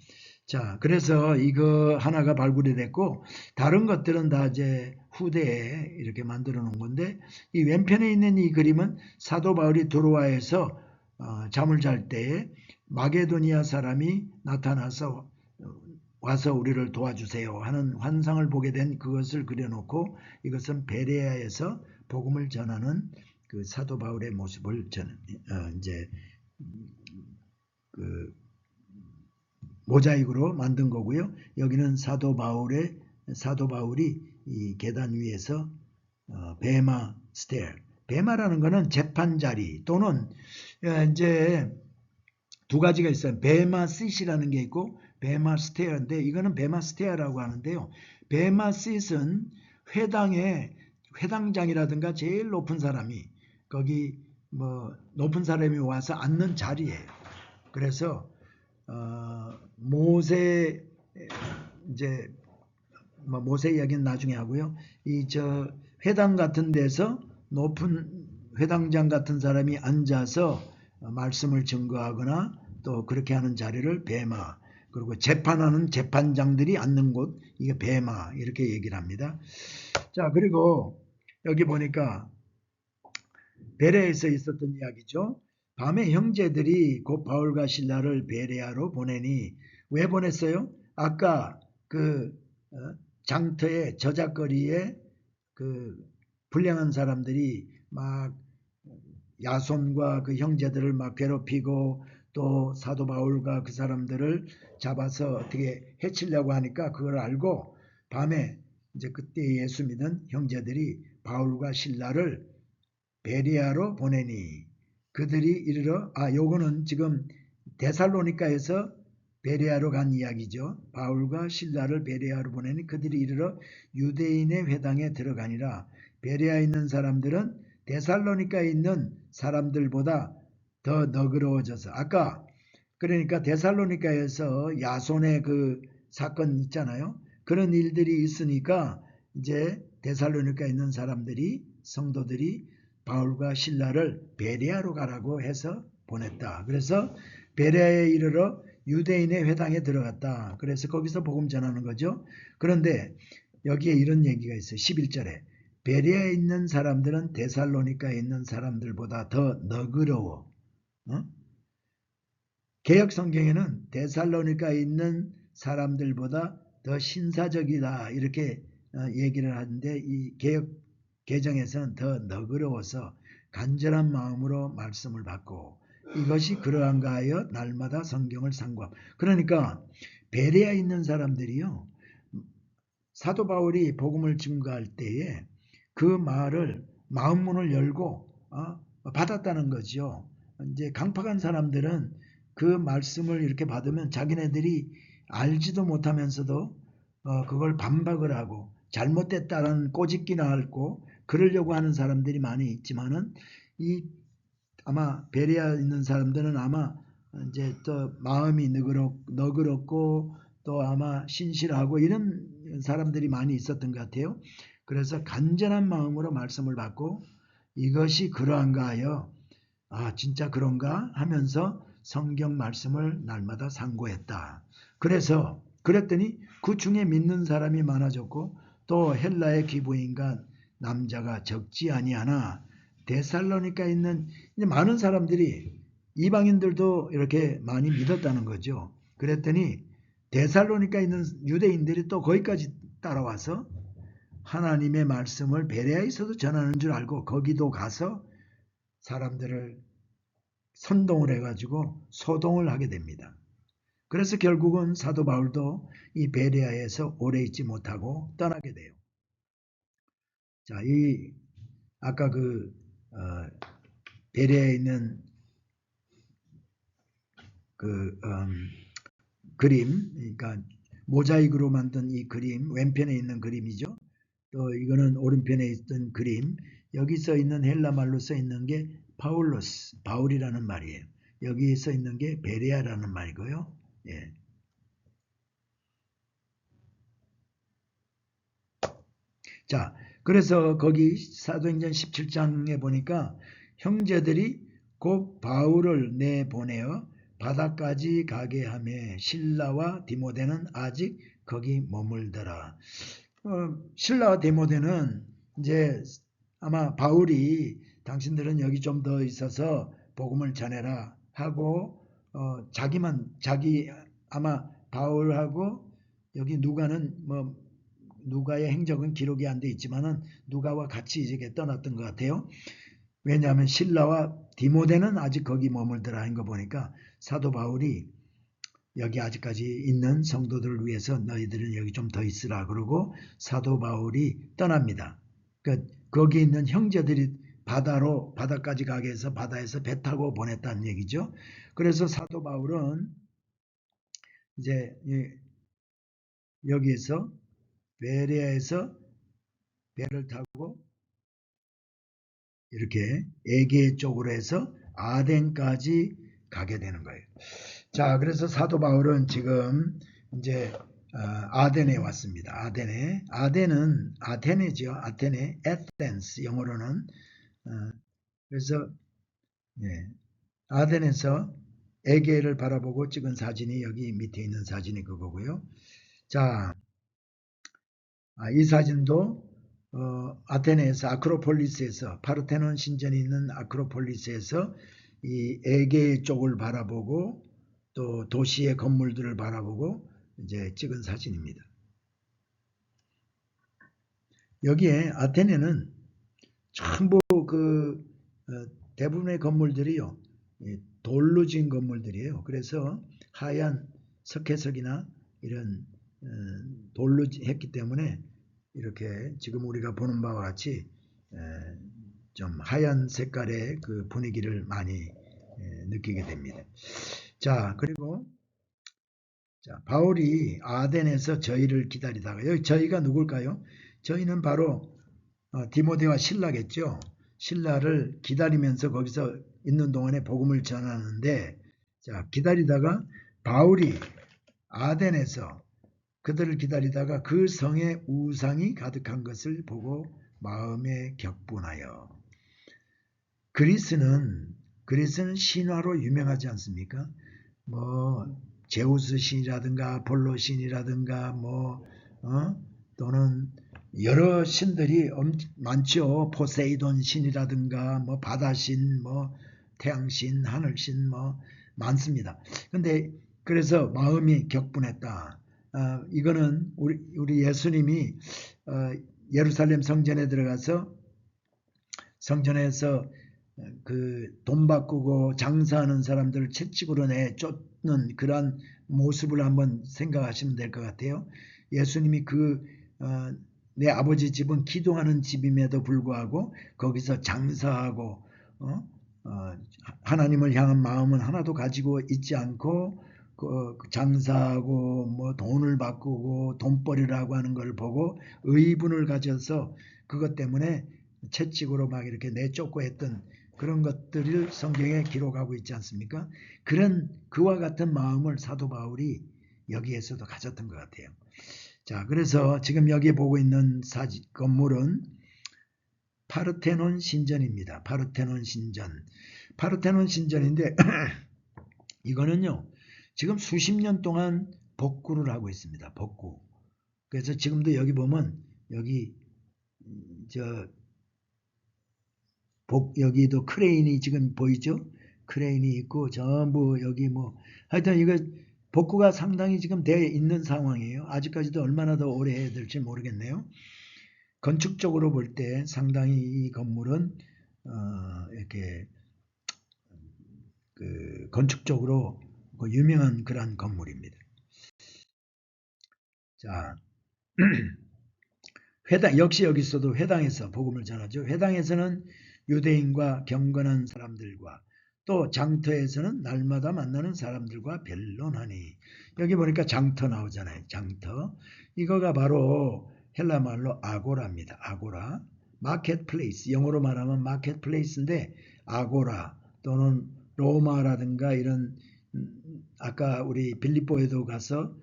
자, 그래서 이거 하나가 발굴이 됐고 다른 것들은 다 이제 후대에 이렇게 만들어 놓은 건데 이 왼편에 있는 이 그림은 사도 바울이 드로아에서 잠을 잘 때에 마게도니아 사람이 나타나서 와서 우리를 도와주세요 하는 환상을 보게 된 그것을 그려놓고 이것은 베레아에서 복음을 전하는 그 사도 바울의 모습을 이제 그 모자이크로 만든 거고요. 여기는 사도 바울이 이 계단 위에서 베마 스테어. 베마라는 거는 재판 자리 또는 이제 두 가지가 있어요. 베마 시시라는 게 있고 베마 스테어인데 이거는 베마 스테어라고 하는데요. 베마 시스는 회당장이라든가 제일 높은 사람이 거기 높은 사람이 와서 앉는 자리예요. 그래서 모세 이제 모세 이야기는 나중에 하고요. 회당 같은 데서 높은 회당장 같은 사람이 앉아서 말씀을 증거하거나 또 그렇게 하는 자리를 베마, 그리고 재판하는 재판장들이 앉는 곳, 이게 베마 이렇게 얘기를 합니다. 자, 그리고 여기 보니까 베레아에서 있었던 이야기죠. 밤에 형제들이 곧 바울과 실라를 베레아로 보내니 왜 보냈어요? 아까 그 장터의 저작거리에 그 불량한 사람들이 막 야손과 그 형제들을 막 괴롭히고 또 사도 바울과 그 사람들을 잡아서 어떻게 해치려고 하니까 그걸 알고 밤에 이제 그때 예수 믿은 형제들이 바울과 실라를 베레아로 보내니 그들이 이르러 요거는 지금 데살로니가에서 베레아로 간 이야기죠. 바울과 실라를 베레아로 보내니 그들이 이르러 유대인의 회당에 들어가니라. 베레아에 있는 사람들은 데살로니가에 있는 사람들보다 더 너그러워져서 아까 그러니까 데살로니가에서 야손의 그 사건 있잖아요. 그런 일들이 있으니까 이제 데살로니가에 있는 사람들이 성도들이 바울과 실라를 베레아로 가라고 해서 보냈다. 그래서 베레아에 이르러 유대인의 회당에 들어갔다. 그래서 거기서 복음 전하는 거죠. 그런데 여기에 이런 얘기가 있어요. 11절에 베레아에 있는 사람들은 데살로니가에 있는 사람들보다 더 너그러워. 개역 성경에는 데살로니가에 있는 사람들보다 더 신사적이다 이렇게 얘기를 하는데 이 개역 개정에서는 더 너그러워서 간절한 마음으로 말씀을 받고 이것이 그러한가 하여 날마다 성경을 상고함. 그러니까 베레아에 있는 사람들이요. 사도 바울이 복음을 증거할 때에 그 말을 마음문을 열고 받았다는 거죠. 이제 강팍한 사람들은 그 말씀을 이렇게 받으면 자기네들이 알지도 못하면서도 그걸 반박을 하고 잘못됐다는 꼬집기나 앓고 그러려고 하는 사람들이 많이 있지만은 아마 베레아에 있는 사람들은 아마 이제 또 마음이 너그럽고 또 아마 신실하고 이런 사람들이 많이 있었던 것 같아요. 그래서 간절한 마음으로 말씀을 받고 이것이 그러한가 하여 진짜 그런가 하면서 성경 말씀을 날마다 상고했다. 그랬더니 그 중에 믿는 사람이 많아졌고 또 헬라의 기부인과 남자가 적지 아니하나 데살로니가에 있는 많은 사람들이 이방인들도 이렇게 많이 믿었다는 거죠. 그랬더니 데살로니가에 있는 유대인들이 또 거기까지 따라와서 하나님의 말씀을 베레아에서도 전하는 줄 알고 거기도 가서 사람들을 선동을 해가지고 소동을 하게 됩니다. 그래서 결국은 사도 바울도 이 베레아에서 오래 있지 못하고 떠나게 돼요. 자, 이 아까 그 베레에 있는 그 그림, 그러니까 모자이크로 만든 이 그림, 왼편에 있는 그림이죠. 또 이거는 오른편에 있던 그림. 여기 써 있는 헬라 말로 써 있는 게 파울로스, 바울이라는 말이에요. 여기 써 있는 게 베레아라는 말이고요. 예. 자, 그래서 거기 사도행전 17장에 보니까 형제들이 곧 바울을 내보내어 바다까지 가게 하며 실라와 디모데는 아직 거기 머물더라. 실라와 디모데는 이제 아마 바울이 당신들은 여기 좀 더 있어서 복음을 전해라 하고 자기 아마 바울하고 여기 누가는 뭐 누가의 행적은 기록이 안 돼 있지만은 누가와 같이 이제 떠났던 것 같아요. 왜냐하면 실라와 디모데는 아직 거기 머물더라 한 거 보니까 사도 바울이 여기 아직까지 있는 성도들을 위해서 너희들은 여기 좀 더 있으라 그러고 사도 바울이 떠납니다. 그러니까 거기 있는 형제들이 바다까지 가게 해서 바다에서 배 타고 보냈다는 얘기죠. 그래서 사도 바울은 이제 여기에서 베레아에서 배를 타고 이렇게 에게 쪽으로 해서 아덴까지 가게 되는 거예요. 자, 그래서 사도 바울은 지금 이제 아덴에 왔습니다. 아덴은 아테네죠. 아테네, 에덴스 영어로는. 그래서 예, 아덴에서 에게를 바라보고 찍은 사진이 여기 밑에 있는 사진이 그거고요. 자, 이 사진도 아테네에서 아크로폴리스에서 파르테논 신전이 있는 아크로폴리스에서 이 에게 쪽을 바라보고 또 도시의 건물들을 바라보고 이제 찍은 사진입니다. 여기에 아테네는 전부 그 대부분의 건물들이요 돌로 지은 건물들이에요. 그래서 하얀 석회석이나 이런 돌로 했기 때문에 이렇게 지금 우리가 보는 바와 같이 좀 하얀 색깔의 그 분위기를 많이 느끼게 됩니다. 자, 그리고 자, 바울이 아덴에서 저희를 기다리다가 여기 저희가 누굴까요? 저희는 바로 디모데와 실라겠죠. 실라를 기다리면서 거기서 있는 동안에 복음을 전하는데 자, 기다리다가 바울이 아덴에서 그들을 기다리다가 그 성에 우상이 가득한 것을 보고 마음에 격분하여 그리스는 신화로 유명하지 않습니까? 뭐 제우스 신이라든가 볼로 신이라든가 또는 여러 신들이 많죠. 포세이돈 신이라든가 뭐 바다신, 뭐 태양신, 하늘신 뭐 많습니다. 근데 그래서 마음이 격분했다. 이거는 우리 예수님이 예루살렘 성전에 들어가서 성전에서 그 돈 바꾸고 장사하는 사람들을 채찍으로 내쫓는 그런 모습을 한번 생각하시면 될 것 같아요. 예수님이 내 아버지 집은 기도하는 집임에도 불구하고 거기서 장사하고 하나님을 향한 마음은 하나도 가지고 있지 않고 장사하고 뭐 돈을 바꾸고 돈벌이라고 하는 걸 보고 의분을 가져서 그것 때문에 채찍으로 막 이렇게 내쫓고 했던 그런 것들을 성경에 기록하고 있지 않습니까? 그와 같은 마음을 사도 바울이 여기에서도 가졌던 것 같아요. 자, 그래서 지금 여기 보고 있는 건물은 파르테논 신전입니다. 파르테논 신전인데 이거는요 지금 수십 년 동안 복구를 하고 있습니다. 복구. 그래서 지금도 여기 보면 여기 여기도 크레인이 지금 보이죠? 크레인이 있고 전부 여기 하여튼 이거 복구가 상당히 지금 되어 있는 상황이에요. 아직까지도 얼마나 더 오래 해야 될지 모르겠네요. 건축적으로 볼 때 상당히 이 건물은 이렇게 건축적으로 유명한 그런 건물입니다. 자, 회당, 역시 여기서도 회당에서 복음을 전하죠. 회당에서는 유대인과 경건한 사람들과 또 장터에서는 날마다 만나는 사람들과 변론하니. 여기 보니까 장터 나오잖아요. 장터. 이거가 바로 헬라 말로 아고라입니다. 아고라. 마켓플레이스. 영어로 말하면 마켓플레이스인데 아고라 또는 로마라든가 이런 아까 우리 빌립보에도 가서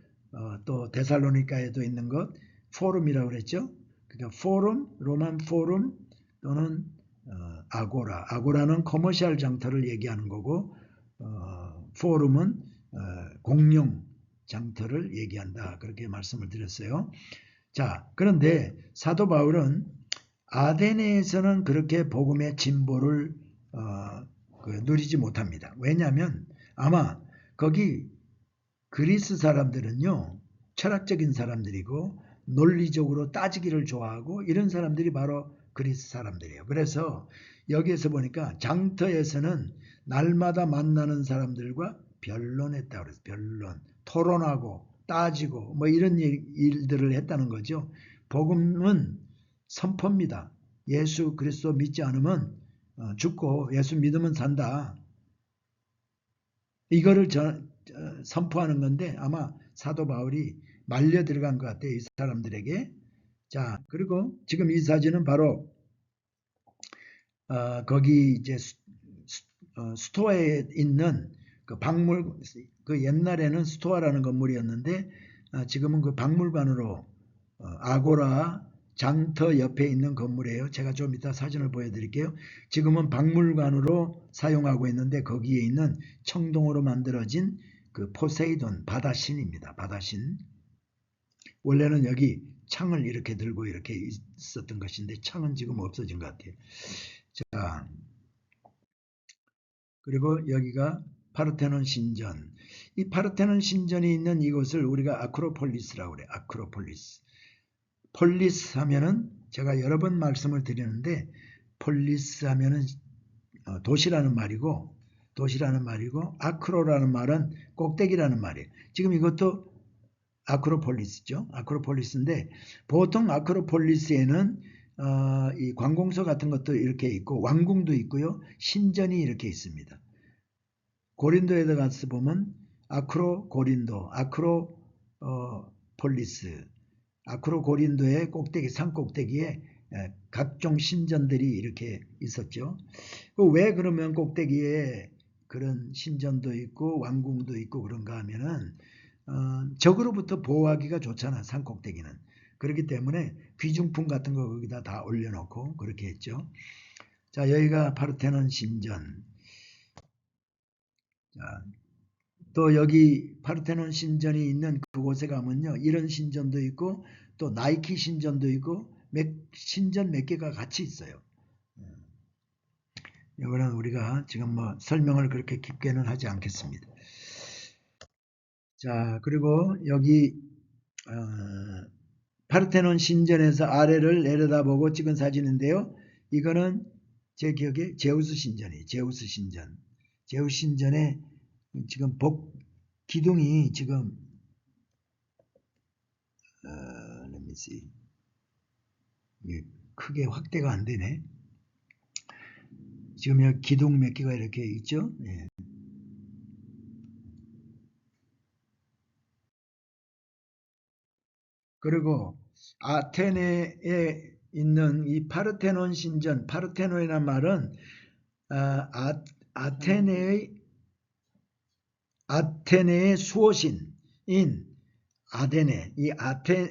또 데살로니가에도 있는 것 포럼이라고 그랬죠. 그러니까 포럼, 로만 포럼 또는 아고라. 아고라는 커머셜 장터를 얘기하는 거고 포럼은 공용 장터를 얘기한다. 그렇게 말씀을 드렸어요. 자, 그런데 사도 바울은 아데네에서는 그렇게 복음의 진보를 누리지 못합니다. 왜냐하면 아마 거기 그리스 사람들은요, 철학적인 사람들이고 논리적으로 따지기를 좋아하고 이런 사람들이 바로 그리스 사람들이에요. 그래서 여기에서 보니까 장터에서는 날마다 만나는 사람들과 변론했다고 그래서 변론, 토론하고 따지고 뭐 이런 일들을 했다는 거죠. 복음은 선포입니다. 예수 그리스도 믿지 않으면 죽고 예수 믿으면 산다. 이거를 선포하는 건데 아마 사도 바울이 말려 들어간 것 같아요. 이 사람들에게. 자, 그리고 지금 이 사진은 바로 거기 이제 스토어에 있는 그 박물, 그 옛날에는 스토어라는 건물이었는데 지금은 그 박물관으로 아고라 장터 옆에 있는 건물이에요. 제가 좀 이따 사진을 보여드릴게요. 지금은 박물관으로 사용하고 있는데 거기에 있는 청동으로 만들어진 그 포세이돈 바다신입니다. 바다신. 원래는 여기 창을 이렇게 들고 이렇게 있었던 것인데 창은 지금 없어진 것 같아요. 자, 그리고 여기가 파르테논 신전. 이 파르테논 신전이 있는 이곳을 우리가 아크로폴리스라고 그래요. 아크로폴리스. 폴리스 하면은 제가 여러 번 말씀을 드리는데 폴리스 하면은 도시라는 말이고 아크로라는 말은 꼭대기라는 말이에요. 지금 이것도 아크로폴리스죠. 아크로폴리스인데 보통 아크로폴리스에는 이 관공서 같은 것도 이렇게 있고 왕궁도 있고요. 신전이 이렇게 있습니다. 고린도에 가서 보면 아크로 고린도, 아크로 폴리스, 아크로 고린도의 꼭대기, 산 꼭대기에 각종 신전들이 이렇게 있었죠. 왜 그러면 꼭대기에 그런 신전도 있고 왕궁도 있고 그런가 하면은 적으로부터 보호하기가 좋잖아. 산 꼭대기는. 그렇기 때문에 귀중품 같은 거 거기다 다 올려놓고 그렇게 했죠. 자, 여기가 파르테논 신전. 자, 또 여기 파르테논 신전이 있는 그곳에 가면요. 이런 신전도 있고 또 나이키 신전도 있고 신전 몇 개가 같이 있어요. 이거는 우리가 지금 뭐 설명을 그렇게 깊게는 하지 않겠습니다. 자, 그리고 여기 파르테논 신전에서 아래를 내려다보고 찍은 사진인데요. 이거는 제 기억에 제우스 신전이에요. 제우스 신전. 제우스 신전에 지금 기둥이 지금 let me see. 크게 확대가 안 되네. 지금 여기 기둥 몇 개가 이렇게 있죠. 예. 그리고 아테네에 있는 이 파르테논 신전, 파르테논이라는 말은 아테네의 수호신인 아데네, 이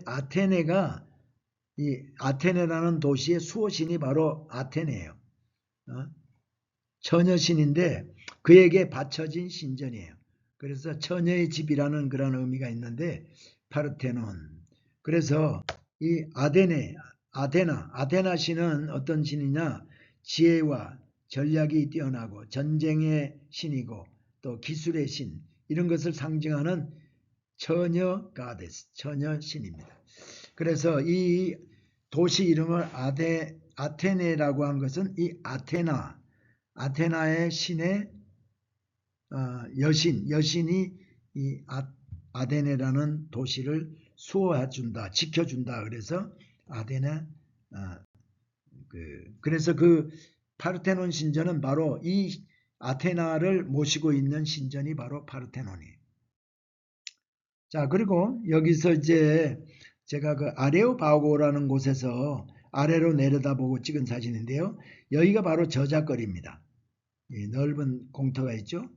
아테네가 이 아테네라는 도시의 수호신이 바로 아테네예요. 처녀신인데 그에게 바쳐진 신전이에요. 그래서 처녀의 집이라는 그런 의미가 있는데 파르테논. 그래서 이 아테나 신은 어떤 신이냐? 지혜와 전략이 뛰어나고 전쟁의 신이고 또 기술의 신 이런 것을 상징하는 처녀 가데스, 처녀 신입니다. 그래서 이 도시 이름을 아테네라고 한 것은 이 아테나의 신의 여신이 이 아데네라는 도시를 수호해준다, 지켜준다. 그래서 아테나 그래서 그 파르테논 신전은 바로 이 아테나를 모시고 있는 신전이 바로 파르테논이에요. 자, 그리고 여기서 이제 제가 그 아레오파고라는 곳에서 아래로 내려다보고 찍은 사진인데요. 여기가 바로 저작거리입니다. 넓은 공터가 있죠.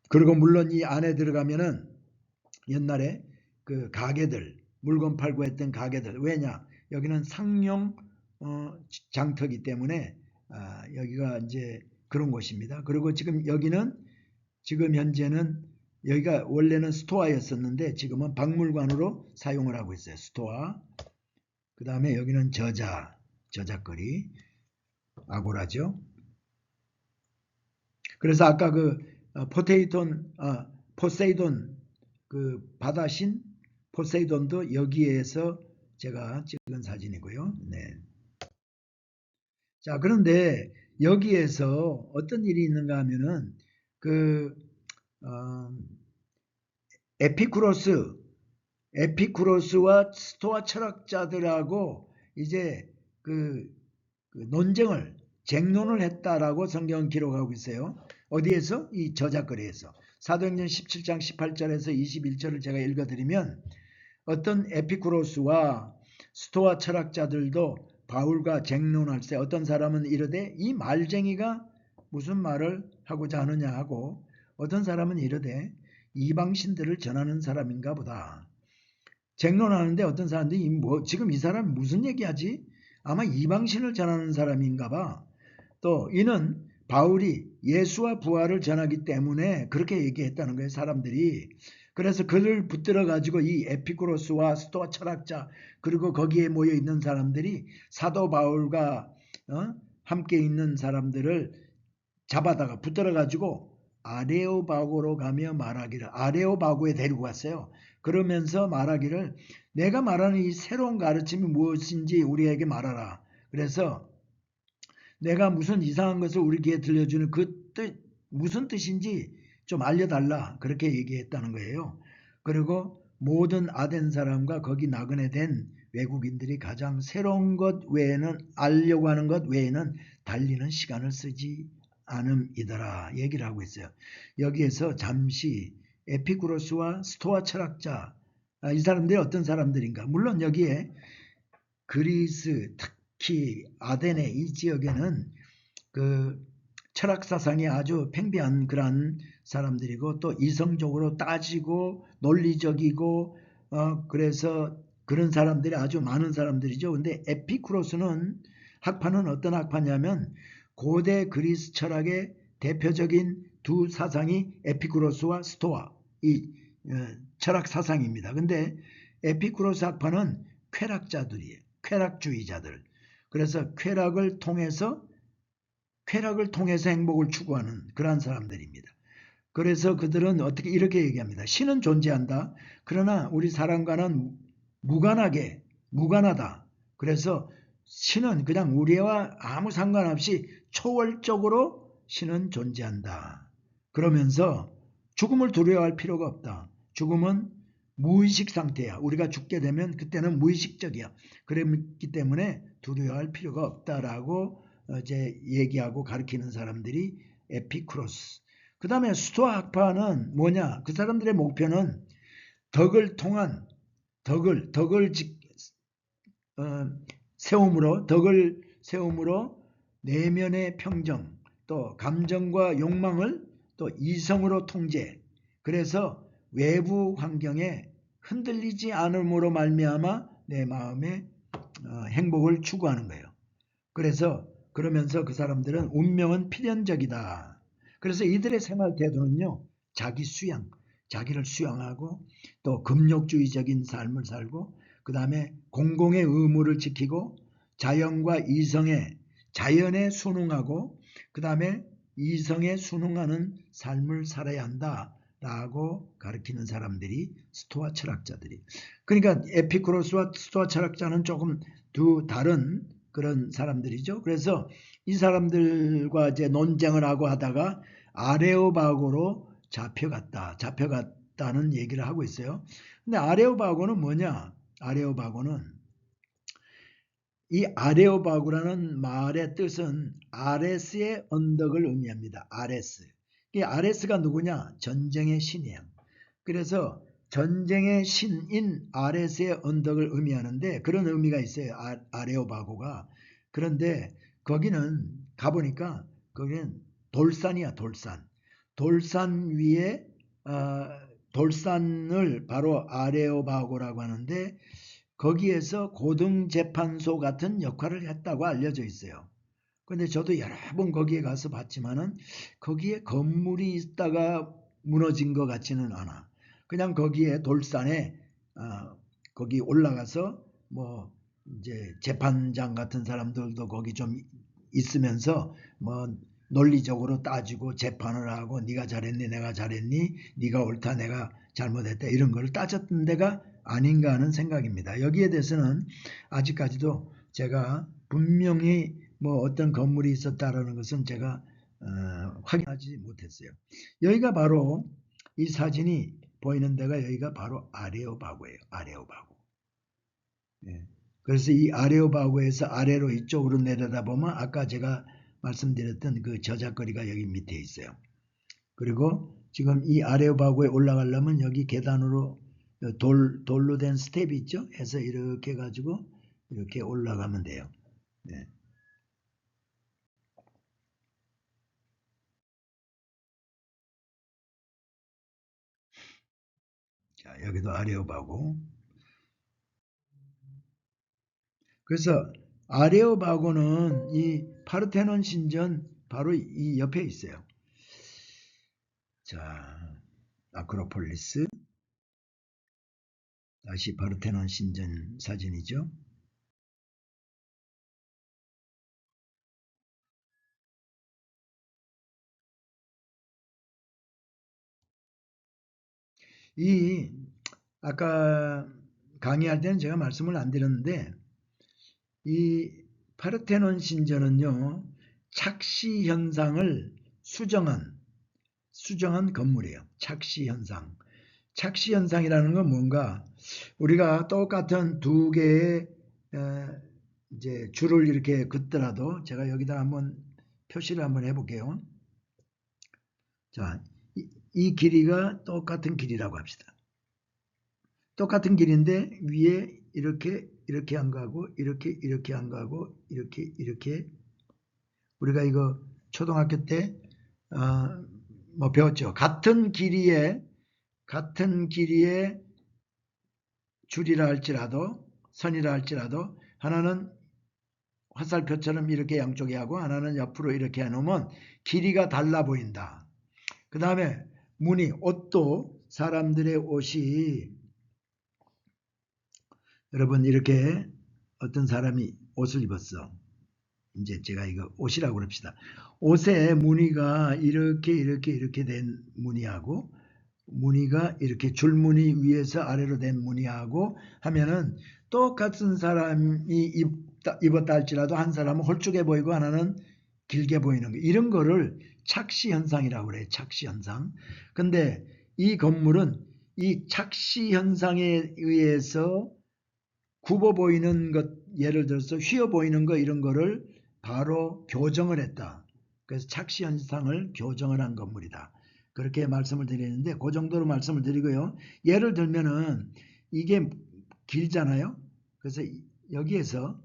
그리고 물론 이 안에 들어가면은 옛날에 그 가게들, 물건 팔고 했던 가게들, 왜냐? 여기는 상용 장터기 때문에 여기가 이제 그런 곳입니다. 그리고 지금 여기는 지금 현재는 여기가 원래는 스토어였었는데 지금은 박물관으로 사용을 하고 있어요. 스토어. 그 다음에 여기는 저작거리, 아고라죠. 그래서 아까 그 포세이돈 그 바다신 포세이돈도 여기에서 제가 찍은 사진이고요. 네. 자, 그런데 여기에서 어떤 일이 있는가 하면은 에피쿠로스와 스토아 철학자들하고 이제 논쟁을 쟁론을 했다라고 성경 기록하고 있어요. 어디에서? 이 저작거리에서. 사도행전 17장 18절에서 21절을 제가 읽어드리면 어떤 에피쿠로스와 스토아 철학자들도 바울과 쟁론할 때 어떤 사람은 이르되 이 말쟁이가 무슨 말을 하고자 하느냐 하고 어떤 사람은 이르되 이방신들을 전하는 사람인가 보다. 쟁론하는데 어떤 사람들이 지금 이 사람이 무슨 얘기하지? 아마 이방신을 전하는 사람인가 봐. 또 이는 바울이 예수와 부활을 전하기 때문에 그렇게 얘기했다는 거예요. 사람들이. 그래서 그를 붙들어 가지고 이 에피쿠로스와 스토아 철학자 그리고 거기에 모여 있는 사람들이 사도 바울과 함께 있는 사람들을 잡아다가 붙들어 가지고 아레오바고로 가며 말하기를 아레오바고에 데리고 갔어요. 그러면서 말하기를 내가 말하는 이 새로운 가르침이 무엇인지 우리에게 말하라. 그래서 내가 무슨 이상한 것을 우리 귀에 들려주는 그 뜻, 무슨 뜻인지 좀 알려달라. 그렇게 얘기했다는 거예요. 그리고 모든 아덴 사람과 거기 나그네 된 외국인들이 가장 새로운 것 외에는 알려고 하는 것 외에는 달리는 시간을 쓰지 않음이더라 얘기를 하고 있어요. 여기에서 잠시 에피쿠로스와 스토아 철학자 이 사람들이 어떤 사람들인가? 물론 여기에 그리스 특히 아덴의 이 지역에는 그 철학 사상이 아주 팽배한 그런 사람들이고 또 이성적으로 따지고 논리적이고 그래서 그런 사람들이 아주 많은 사람들이죠. 근데 에피쿠로스는 학파는 어떤 학파냐면 고대 그리스 철학의 대표적인 두 사상이 에피쿠로스와 스토아 이 철학 사상입니다. 근데 에피쿠로스 학파는 쾌락자들이에요. 쾌락주의자들. 그래서 쾌락을 통해서 행복을 추구하는 그러한 사람들입니다. 그래서 그들은 어떻게 이렇게 얘기합니다. 신은 존재한다. 그러나 우리 사람과는 무관하다. 그래서 신은 그냥 우리와 아무 상관없이 초월적으로 신은 존재한다. 그러면서 죽음을 두려워할 필요가 없다. 죽음은 무의식 상태야. 우리가 죽게 되면 그때는 무의식적이야. 그렇기 때문에 두려워할 필요가 없다라고 이제 얘기하고 가르치는 사람들이 에피쿠로스. 그 다음에 스토아 학파는 뭐냐? 그 사람들의 목표는 덕을 세움으로 내면의 평정, 또 감정과 욕망을 또 이성으로 통제. 그래서 외부 환경에 흔들리지 않음으로 말미암아 내 마음의 행복을 추구하는 거예요. 그러면서 그 사람들은 운명은 필연적이다. 그래서 이들의 생활 태도는요. 자기를 수양하고 또 금욕주의적인 삶을 살고 그 다음에 공공의 의무를 지키고 자연에 순응하고 그 다음에 이성에 순응하는 삶을 살아야 한다라고 가르치는 사람들이 스토아 철학자들이. 그러니까 에피쿠로스와 스토아 철학자는 조금 두 다른 그런 사람들이죠. 그래서 이 사람들과 이제 논쟁을 하고 하다가 아레오바고로 잡혀갔다는 얘기를 하고 있어요. 근데 아레오바고는 뭐냐? 아레오바고는 이 아레오바고라는 말의 뜻은 아레스의 언덕을 의미합니다. 아레스. 이 아레스가 누구냐? 전쟁의 신이에요. 그래서 전쟁의 신인 아레스의 언덕을 의미하는데 그런 의미가 있어요. 아레오바고가. 그런데 거기는 가보니까 거기는 돌산이야. 돌산. 돌산 위에 돌산을 바로 아레오바고라고 하는데 거기에서 고등재판소 같은 역할을 했다고 알려져 있어요. 근데 저도 여러 번 거기에 가서 봤지만은 거기에 건물이 있다가 무너진 것 같지는 않아. 그냥 거기에 돌산에 거기 올라가서 뭐 이제 재판장 같은 사람들도 거기 좀 있으면서 뭐 논리적으로 따지고 재판을 하고 네가 잘했니 내가 잘했니 네가 옳다 내가 잘못했다 이런 걸 따졌던 데가 아닌가 하는 생각입니다. 여기에 대해서는 아직까지도 제가 분명히 뭐 어떤 건물이 있었다라는 것은 제가 확인하지 못했어요. 여기가 바로 이 사진이 보이는 데가 여기가 바로 아레오바고예요. 아레오바고. 예. 그래서 이 아레오바고에서 아래로 이쪽으로 내려다보면 아까 제가 말씀드렸던 그 저작거리가 여기 밑에 있어요. 그리고 지금 이 아레오바고에 올라가려면 여기 계단으로 돌로 된 스텝이 있죠. 해서 이렇게 해가지고 이렇게 올라가면 돼요. 네. 자, 여기도 아레오바고. 그래서 아레오바고는 이 파르테논 신전 바로 이 옆에 있어요. 자, 아크로폴리스. 다시 파르테논 신전 사진이죠. 이 아까 강의할 때는 제가 말씀을 안 드렸는데 이 파르테논 신전은요. 착시 현상을 수정한 건물이에요. 착시 현상. 착시 현상이라는 건 뭔가 우리가 똑같은 두 개의 이제 줄을 이렇게 긋더라도 제가 여기다 한번 표시를 한번 해볼게요. 자, 이 길이가 똑같은 길이라고 합시다. 똑같은 길인데 위에 이렇게 안 가고 이렇게 안 가고 이렇게 우리가 이거 초등학교 때 뭐 배웠죠. 같은 길이의 줄이라 할지라도 선이라 할지라도 하나는 화살표처럼 이렇게 양쪽에 하고 하나는 옆으로 이렇게 해놓으면 길이가 달라 보인다. 그 다음에 무늬, 옷도 사람들의 옷이 여러분 이렇게 어떤 사람이 옷을 입었어. 이제 제가 이거 옷이라고 그럽시다. 옷에 무늬가 이렇게 된 무늬하고 무늬가 이렇게 줄무늬 위에서 아래로 된 무늬하고 하면은 똑같은 사람이 입었다 할지라도 한 사람은 홀쭉해 보이고 하나는 길게 보이는 거. 이런 거를 착시 현상이라고 그래요. 착시 현상. 근데 이 건물은 이 착시 현상에 의해서 굽어 보이는 것, 예를 들어서 휘어 보이는 거 이런 거를 바로 교정을 했다. 그래서 착시 현상을 교정을 한 건물이다. 그렇게 말씀을 드리는데 그 정도로 말씀을 드리고요. 예를 들면은 이게 길잖아요. 그래서 여기에서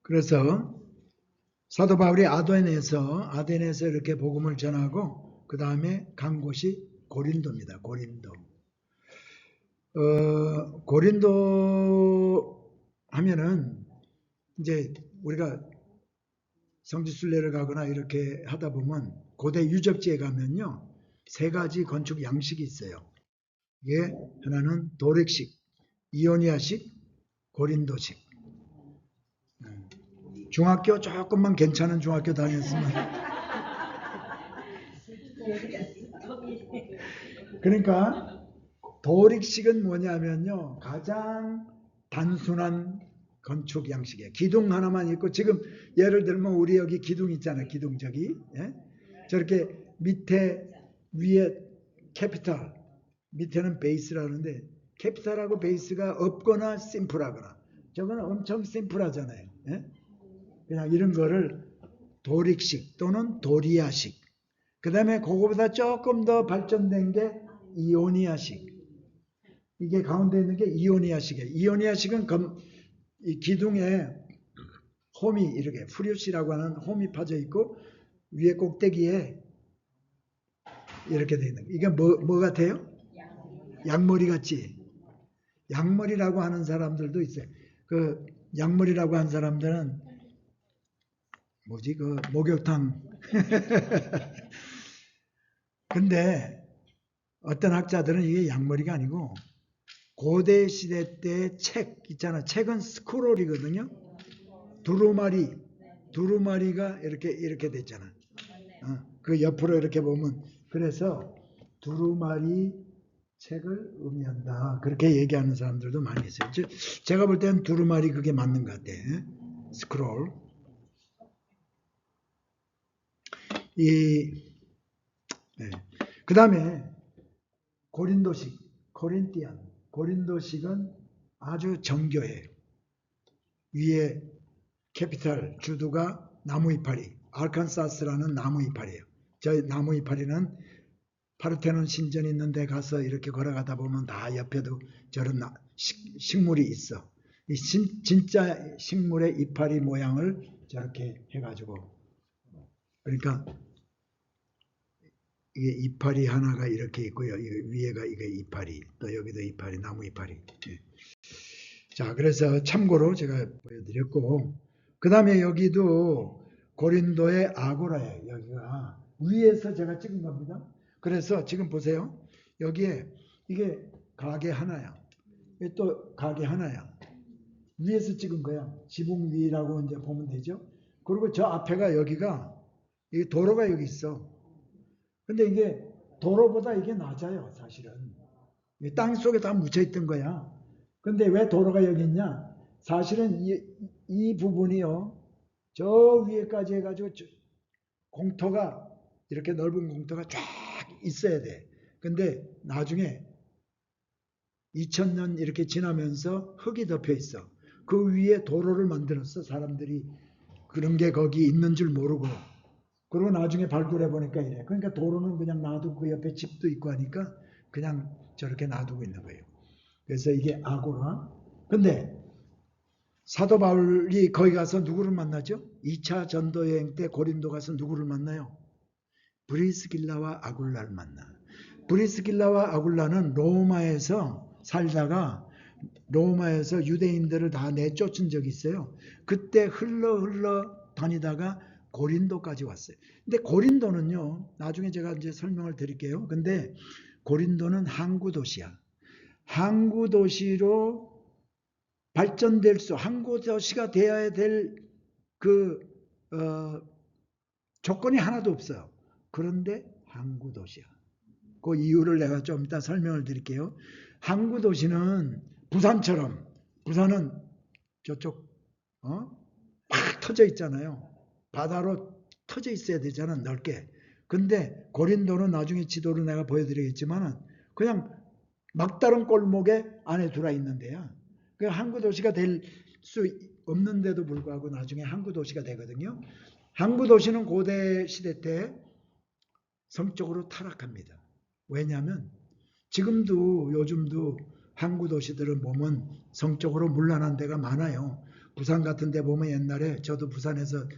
그래서 사도 바울이 아덴에서 이렇게 복음을 전하고 그 다음에 간 곳이 고린도입니다. 고린도. 고린도 하면은 이제 우리가 성지순례를 가거나 이렇게 하다 보면 고대 유적지에 가면요. 세 가지 건축 양식이 있어요. 이게 하나는 도렉식, 이오니아식, 고린도식. 중학교 조금만 괜찮은 중학교 다녔으면 그러니까 도릭식은 뭐냐면요. 가장 단순한 건축 양식이에요. 기둥 하나만 있고 지금 예를 들면 우리 여기 기둥 있잖아요. 기둥 저기. 예? 저렇게 밑에 위에 캐피탈 밑에는 베이스라는데 캐피탈하고 베이스가 없거나 심플하거나 저거는 엄청 심플하잖아요. 예? 그냥 이런 거를 도릭식 또는 도리아식 그 다음에 그거보다 조금 더 발전된 게 이오니아식 이게 가운데 있는 게 이오니아식이에요. 이오니아식은 이 기둥에 홈이 이렇게 프리우시라고 하는 홈이 파져 있고 위에 꼭대기에 이렇게 되어 있는 이게 뭐 같아요? 양머리 같지? 양머리라고 하는 사람들도 있어요. 그 양머리라고 하는 사람들은 뭐지? 그 목욕탕 근데 어떤 학자들은 이게 양머리가 아니고 고대 시대 때 책 있잖아. 책은 스크롤이거든요. 두루마리가 이렇게 됐잖아. 그 옆으로 이렇게 보면 그래서 두루마리 책을 의미한다. 그렇게 얘기하는 사람들도 많이 있어요. 제가 볼 때는 두루마리 그게 맞는 것 같아. 스크롤. 네. 그 다음에 고린도식, 고린도식은 아주 정교해요. 위에 캐피탈 주두가 나무 이파리, 알칸사스라는 나무 이파리예요. 저 나무 이파리는 파르테논 신전이 있는 데 가서 이렇게 걸어가다 보면 다 옆에도 저런 식물이 있어. 진짜 식물의 이파리 모양을 저렇게 해가지고 그러니까 이게 이파리 하나가 이렇게 있고요. 위에가 이게 이파리, 또 여기도 이파리, 나무 이파리. 예. 자, 그래서 참고로 제가 보여드렸고, 그 다음에 여기도 고린도의 아고라예요. 여기가 위에서 제가 찍은 겁니다. 그래서 지금 보세요. 여기에 이게 가게 하나야. 이게 또 가게 하나야. 위에서 찍은 거야. 지붕 위라고 이제 보면 되죠. 그리고 저 앞에가 여기가 이게 도로가 여기 있어. 근데 이게 도로보다 이게 낮아요, 사실은. 땅 속에 다 묻혀있던 거야. 근데 왜 도로가 여기 있냐? 사실은 이 부분이요, 저 위에까지 해가지고 공터가, 이렇게 넓은 공터가 쫙 있어야 돼. 근데 나중에 2000년 이렇게 지나면서 흙이 덮여 있어. 그 위에 도로를 만들었어, 사람들이. 그런 게 거기 있는 줄 모르고. 그리고 나중에 발굴해 보니까 이래. 그러니까 도로는 그냥 놔두고 그 옆에 집도 있고 하니까 그냥 저렇게 놔두고 있는 거예요. 그래서 이게 아고라. 근데 사도 바울이 거기 가서 누구를 만나죠? 2차 전도 여행 때 고린도 가서 누구를 만나요? 브리스길라와 아굴라를 만나. 브리스길라와 아굴라는 로마에서 살다가 로마에서 유대인들을 다 내쫓은 적이 있어요. 그때 흘러 다니다가 고린도까지 왔어요. 근데 고린도는요, 나중에 제가 이제 설명을 드릴게요. 근데 고린도는 항구 도시야. 항구 도시로 발전될 항구 도시가 되어야 될 조건이 하나도 없어요. 그런데 항구 도시야. 그 이유를 내가 좀 이따 설명을 드릴게요. 항구 도시는 부산처럼, 부산은 저쪽 팍 터져 있잖아요. 바다로 터져 있어야 되잖아, 넓게. 근데 고린도는 나중에 지도를 내가 보여드리겠지만 그냥 막다른 골목에 안에 들어와 있는 데야. 그 항구 도시가 될 수 없는데도 불구하고 나중에 항구 도시가 되거든요. 항구 도시는 고대 시대 때 성적으로 타락합니다. 왜냐하면 지금도 요즘도 항구 도시들을 보면 성적으로 문란한 데가 많아요. 부산 같은 데 보면 옛날에 저도 부산에서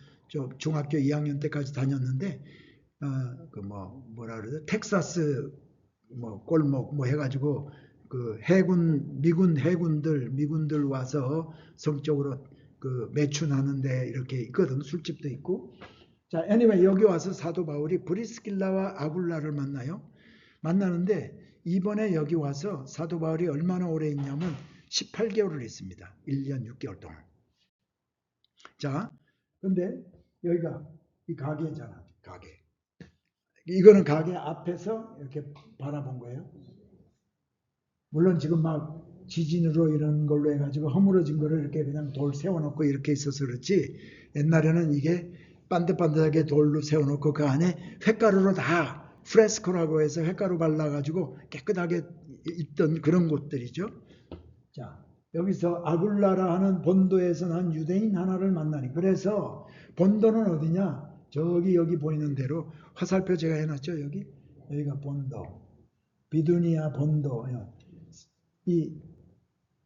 중학교 2학년 때까지 다녔는데 뭐라 그러죠? 텍사스 골목 해가지고 그 미군들 와서 성적으로 매춘하는데 이렇게 있거든. 술집도 있고. 자, anyway 여기 와서 사도 바울이 브리스길라와 아굴라를 만나는데 이번에 여기 와서 사도 바울이 얼마나 오래 있냐면 18개월을 있습니다. 1년 6개월 동안. 자, 근데 여기가 이 가게잖아. 가게. 이거는 가게 앞에서 이렇게 바라본 거예요. 물론 지금 막 지진으로 이런 걸로 해가지고 허물어진 거를 이렇게 그냥 돌 세워놓고 이렇게 있어서 그렇지, 옛날에는 이게 반듯반듯하게 돌로 세워놓고 그 안에 횟가루로 다 프레스코라고 해서 횟가루 발라가지고 깨끗하게 있던 그런 곳들이죠. 자, 여기서 아굴라라 하는 본도에서 난 유대인 하나를 만나니, 그래서 본도는 어디냐? 저기 여기 보이는 대로 화살표 제가 해놨죠. 여기가 본도, 비두니아 본도. 이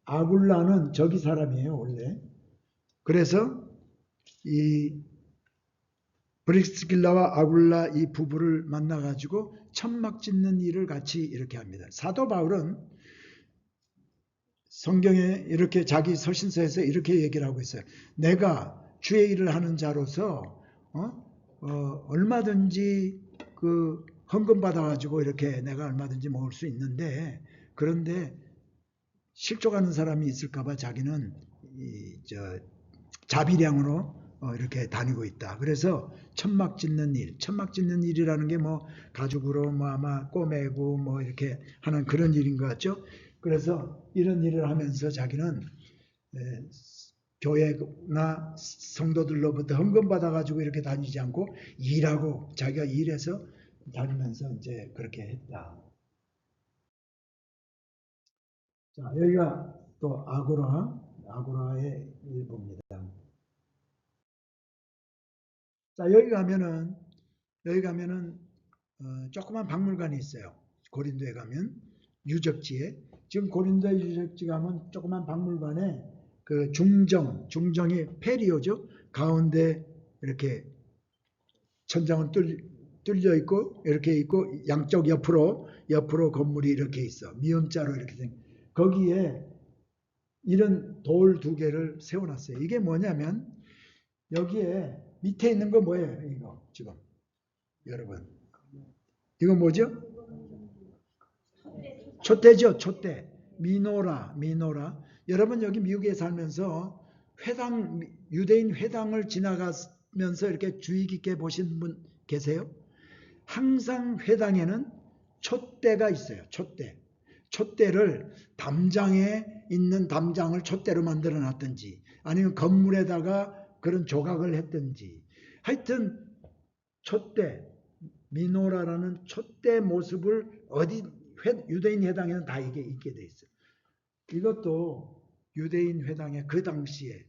아굴라는 저기 사람이에요 원래. 그래서 이 브리스길라와 아굴라 이 부부를 만나가지고 천막 짓는 일을 같이 이렇게 합니다. 사도 바울은 성경에 이렇게 자기 서신서에서 이렇게 얘기를 하고 있어요. 내가 주의 일을 하는 자로서 얼마든지 그 헌금 받아가지고 이렇게 내가 얼마든지 먹을 수 있는데, 그런데 실족하는 사람이 있을까봐 자기는 자비량으로 이렇게 다니고 있다. 그래서 천막 짓는 일이라는 게 뭐 가죽으로 뭐 아마 꼬매고 뭐 이렇게 하는 그런 일인 것 같죠. 그래서 이런 일을 하면서 자기는 교회나 성도들로부터 헌금 받아가지고 이렇게 다니지 않고 일하고 자기가 일해서 다니면서 이제 그렇게 했다. 자, 여기가 또 아고라의 일부입니다. 자, 여기 가면은 조그만 박물관이 있어요. 고린도에 가면 유적지에, 지금 고린도의 유적지 가면 조그만 박물관에 그 중정이 페리오죠. 가운데 이렇게 천장은 뚫려 있고 이렇게 있고 양쪽 옆으로 건물이 이렇게 있어. 미음자로 이렇게 생. 거기에 이런 돌 2개를 세워놨어요. 이게 뭐냐면 여기에 밑에 있는 거 뭐예요? 이거 지금 여러분, 이거 뭐죠? 촛대죠. 촛대. 미노라. 여러분 여기 미국에 살면서 유대인 회당을 지나가면서 이렇게 주의 깊게 보신 분 계세요? 항상 회당에는 촛대가 있어요. 촛대를 담장에 있는 담장을 촛대로 만들어 놨든지 아니면 건물에다가 그런 조각을 했든지, 하여튼 촛대, 미노라라는 촛대 모습을 어디 유대인 회당에는 다 이게 있게 돼 있어요. 이것도 유대인 회당에 그 당시에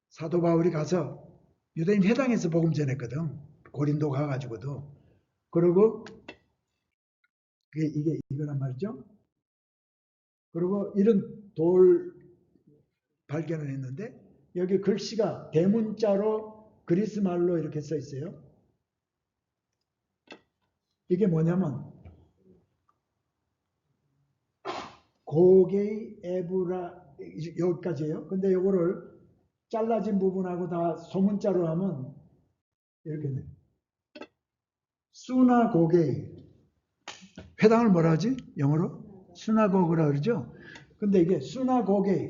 사도 바울이 가서 유대인 회당에서 복음 전했거든. 고린도 가가지고도. 그리고 이게 이거란 말이죠. 그리고 이런 돌 발견을 했는데 여기 글씨가 대문자로 그리스 말로 이렇게 써 있어요. 이게 뭐냐면 고게이 에브라, 여기까지예요. 근데 이거를 잘라진 부분하고 다 소문자로 하면 이렇게 돼. 수나고게이. 회당을 뭐라 하지? 영어로? 수나고그라 그러죠? 근데 이게 수나고게이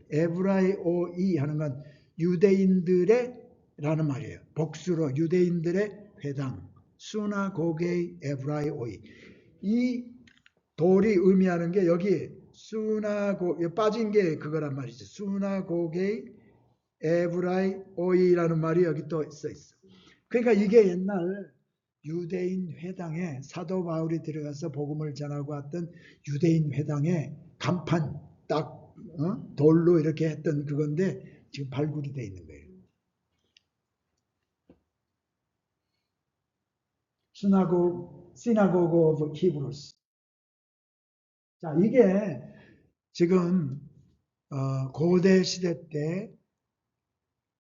에브라이오이 하는 건 유대인들의 라는 말이에요. 복수로 유대인들의 회당. 수나고게이 에브라이오이. 이 돌이 의미하는 게 여기 빠진 게 그거란 말이죠. 수나고게이 에브라이오이라는 말이 여기 또 써 있어. 그러니까 이게 옛날 유대인 회당에 사도 바울이 들어가서 복음을 전하고 왔던 유대인 회당에 간판 딱 돌로 이렇게 했던 그건데 지금 발굴이 돼 있는 거예요. 시나고그 오브 히브루스. 자, 이게 지금 고대 시대 때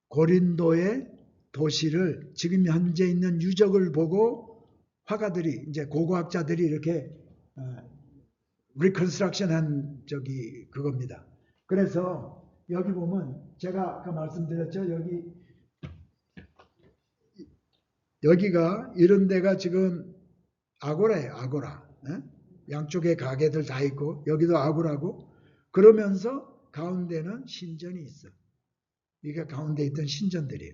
고린도의 도시를 지금 현재 있는 유적을 보고 화가들이, 이제 고고학자들이 이렇게 리컨스트럭션한 그겁니다. 그래서 여기 보면 제가 아까 말씀드렸죠. 여기가 이런 데가 지금 아고라예요. 아고라. 양쪽에 가게들 다 있고 여기도 아고라고, 그러면서 가운데는 신전이 있어. 이게 가운데 있던 신전들이에요.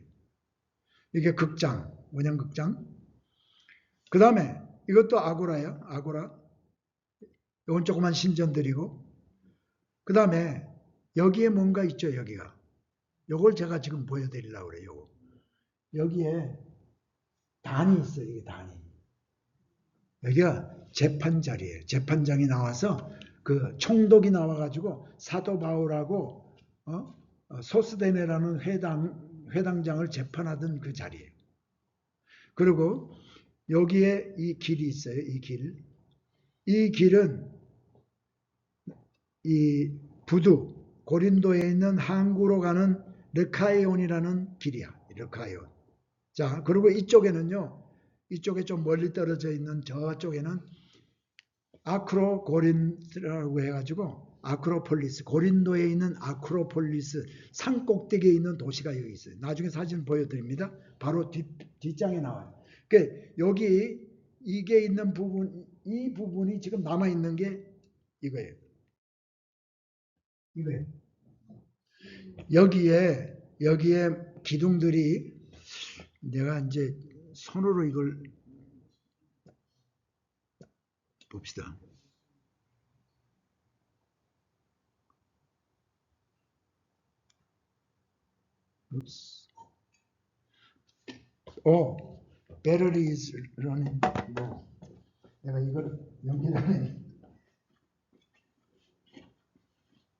이게 극장, 원형극장. 그 다음에 이것도 아고라예요. 아고라. 요건 조그만 신전들이고, 그 다음에 여기에 뭔가 있죠, 여기가. 요걸 제가 지금 보여드리려고 그래요, 요거. 여기에 단이 있어요, 이게 단이. 여기가 재판 자리예요. 재판장이 나와서 그 총독이 나와가지고 사도 바울하고 소스데네라는 회당장을 재판하던 그 자리예요. 그리고 여기에 이 길이 있어요. 이 길. 이 길은 이 부두 고린도에 있는 항구로 가는 르카이온이라는 길이야. 르카이온. 자, 그리고 이쪽에는요. 이쪽에 좀 멀리 떨어져 있는 저쪽에는 아크로고린스라고 해가지고 아크로폴리스, 고린도에 있는 아크로폴리스 산 꼭대기에 있는 도시가 여기 있어요. 나중에 사진 보여드립니다. 바로 뒷장에 나와요. 그러니까 여기 이게 있는 부분, 이 부분이 지금 남아 있는 게 이거예요. 이거예요. 여기에 기둥들이 내가 이제 손으로 이걸 봅시다. battery is running low. 내가 이걸 연결하네.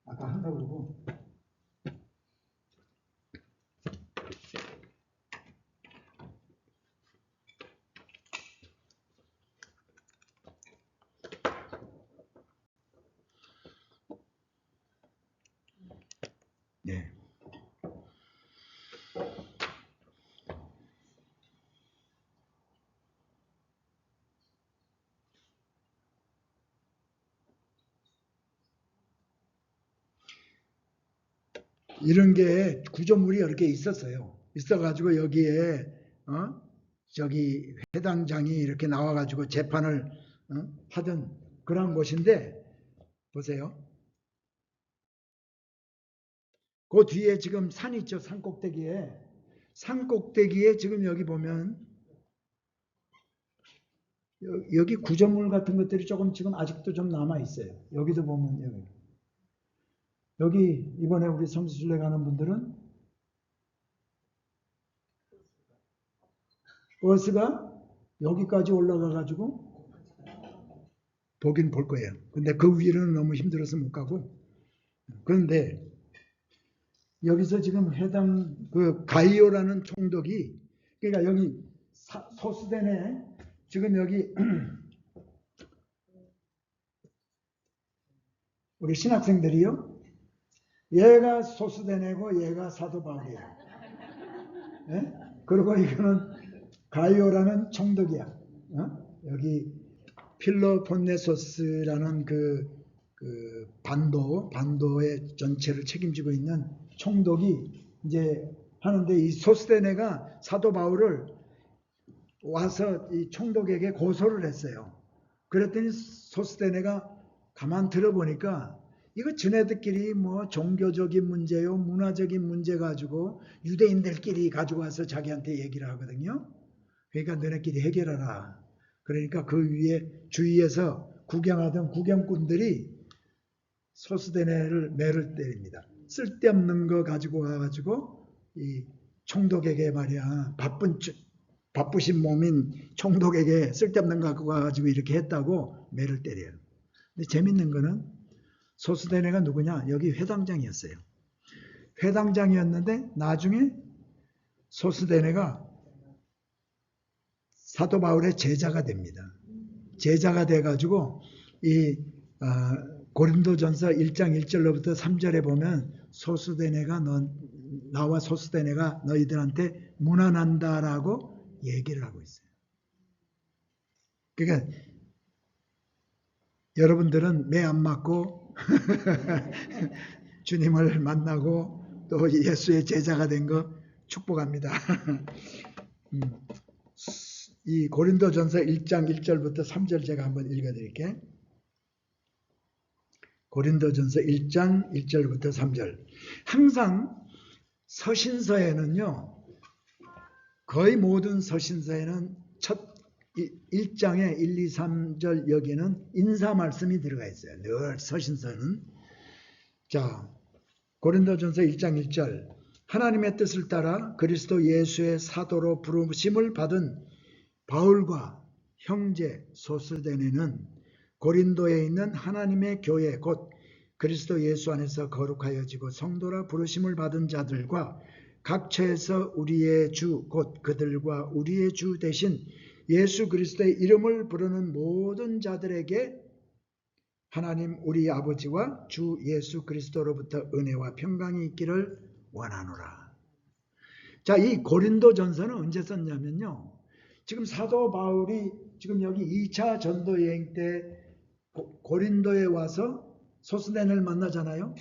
아까 한다고 그러고. 네. 이런 게 구조물이 여러 개 있었어요. 있어가지고 여기에 저기 회당장이 이렇게 나와가지고 재판을 하던 그런 곳인데 보세요. 그 뒤에 지금 산 있죠. 산 꼭대기에 지금 여기 보면 여기 구조물 같은 것들이 조금 지금 아직도 좀 남아 있어요. 여기도 보면 여기 이번에 우리 성수순례 가는 분들은 버스가 여기까지 올라가 가지고 보긴 볼 거예요. 근데 그 위로는 너무 힘들어서 못 가고. 그런데 여기서 지금 해당 그 가이오라는 총독이, 그러니까 여기 소스덴에 지금 여기 우리 신학생들이요. 얘가 소스덴이고 얘가 사도 바울이에요. 네? 그리고 이거는 가이오라는 총독이야. 여기 필로폰네소스라는 그 반도의 전체를 책임지고 있는 총독이 이제 하는데, 이 소스데네가 사도 바울을 와서 이 총독에게 고소를 했어요. 그랬더니 소스데네가 가만 들어보니까 이거 쟤네들끼리 뭐 종교적인 문제요, 문화적인 문제 가지고 유대인들끼리 가지고 와서 자기한테 얘기를 하거든요. 그러니까 너네끼리 해결하라. 그러니까 그 위에 주위에서 구경하던 구경꾼들이 소스데네를 매를 때립니다. 쓸데없는 거 가지고 와가지고 이 총독에게 말이야, 바쁘신 몸인 총독에게 쓸데없는 거 갖고 와가지고 이렇게 했다고 매를 때려요. 근데 재밌는 거는 소스데네가 누구냐? 여기 회당장이었어요. 회당장이었는데 나중에 소스데네가 사도 바울의 제자가 됩니다. 제자가 돼가지고 이 고린도전서 1장 1절로부터 3절에 보면 나와 소스데네가 너희들한테 문안한다라고 얘기를 하고 있어요. 그러니까 여러분들은 매 안 맞고 주님을 만나고 또 예수의 제자가 된 거 축복합니다. 이 고린도전서 1장 1절부터 3절 제가 한번 읽어드릴게요. 고린도전서 1장 1절부터 3절. 항상 서신서에는요, 거의 모든 서신서에는 첫 1장에 1, 2, 3절 여기는 인사 말씀이 들어가 있어요. 늘 서신서는. 자, 고린도전서 1장 1절 하나님의 뜻을 따라 그리스도 예수의 사도로 부르심을 받은 바울과 형제 소스데네는 고린도에 있는 하나님의 교회 곧 그리스도 예수 안에서 거룩하여지고 성도라 부르심을 받은 자들과 각처에서 우리의 주 곧 그들과 우리의 주 대신 예수 그리스도의 이름을 부르는 모든 자들에게 하나님 우리 아버지와 주 예수 그리스도로부터 은혜와 평강이 있기를 원하노라. 자, 이 고린도전서는 언제 썼냐면요. 지금 사도 바울이 지금 여기 2차 전도 여행 때 고린도에 와서 소스데네를 만나잖아요.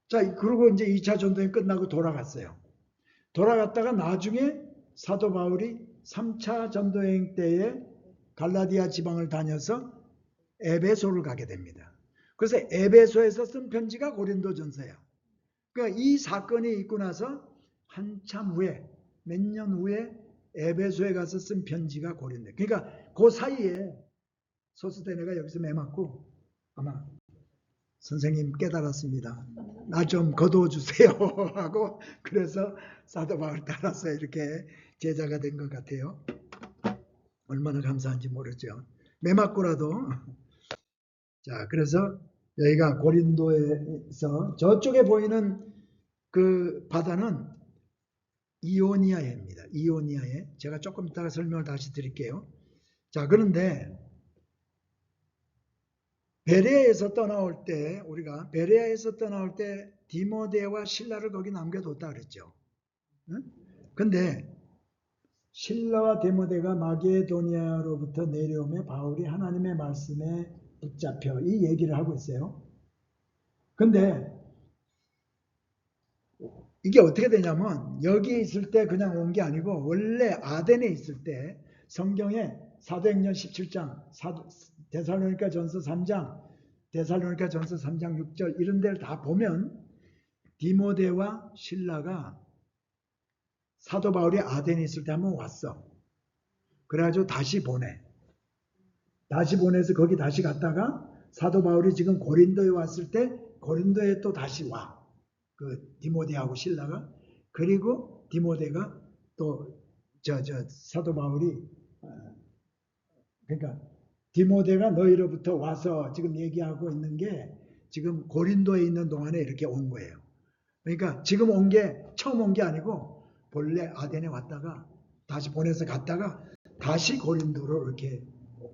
자, 그리고 이제 2차 전도여행 끝나고 돌아갔어요. 돌아갔다가 나중에 사도 바울이 3차 전도여행 때에 갈라디아 지방을 다녀서 에베소를 가게 됩니다. 그래서 에베소에서 쓴 편지가 고린도전서예요. 그러니까 이 사건이 있고 나서 한참 후에 몇 년 후에 에베소에 가서 쓴 편지가 고린도. 그러니까 그 사이에 소스데네가 여기서 매맞고 아마 선생님 깨달았습니다. 나 좀 거두어주세요 하고 그래서 사도 바울 따라서 이렇게 제자가 된 것 같아요. 얼마나 감사한지 모르죠. 매맞고라도. 자, 그래서 여기가 고린도에서 저쪽에 보이는 그 바다는 이오니아해입니다. 이오니아해. 제가 조금 이따가 설명을 다시 드릴게요. 자, 그런데 베레아에서 떠나올 때 우리가 베레아에서 떠나올 때 디모데와 실라를 거기 남겨뒀다 그랬죠. 근데 실라와 디모데가 마게도니아로부터 내려오며 바울이 하나님의 말씀에 붙잡혀 이 얘기를 하고 있어요. 근데 이게 어떻게 되냐면 여기 있을 때 그냥 온 게 아니고 원래 아덴에 있을 때 성경에 사도행전 17장, 데살로니가전서 3장, 데살로니가전서 3장 6절 이런 데를 다 보면 디모데와 실라가 사도 바울이 아덴에 있을 때 한번 왔어. 그래가지고 다시 보내. 다시 보내서 거기 다시 갔다가 사도 바울이 지금 고린도에 왔을 때 고린도에 또 다시 와. 그 디모데하고 실라가. 그리고 디모데가 또 사도 바울이 그러니까 디모데가 너희로부터 와서 지금 얘기하고 있는 게 지금 고린도에 있는 동안에 이렇게 온 거예요. 그러니까 지금 온 게 처음 온 게 아니고 본래 아덴에 왔다가 다시 보내서 갔다가 다시 고린도로 이렇게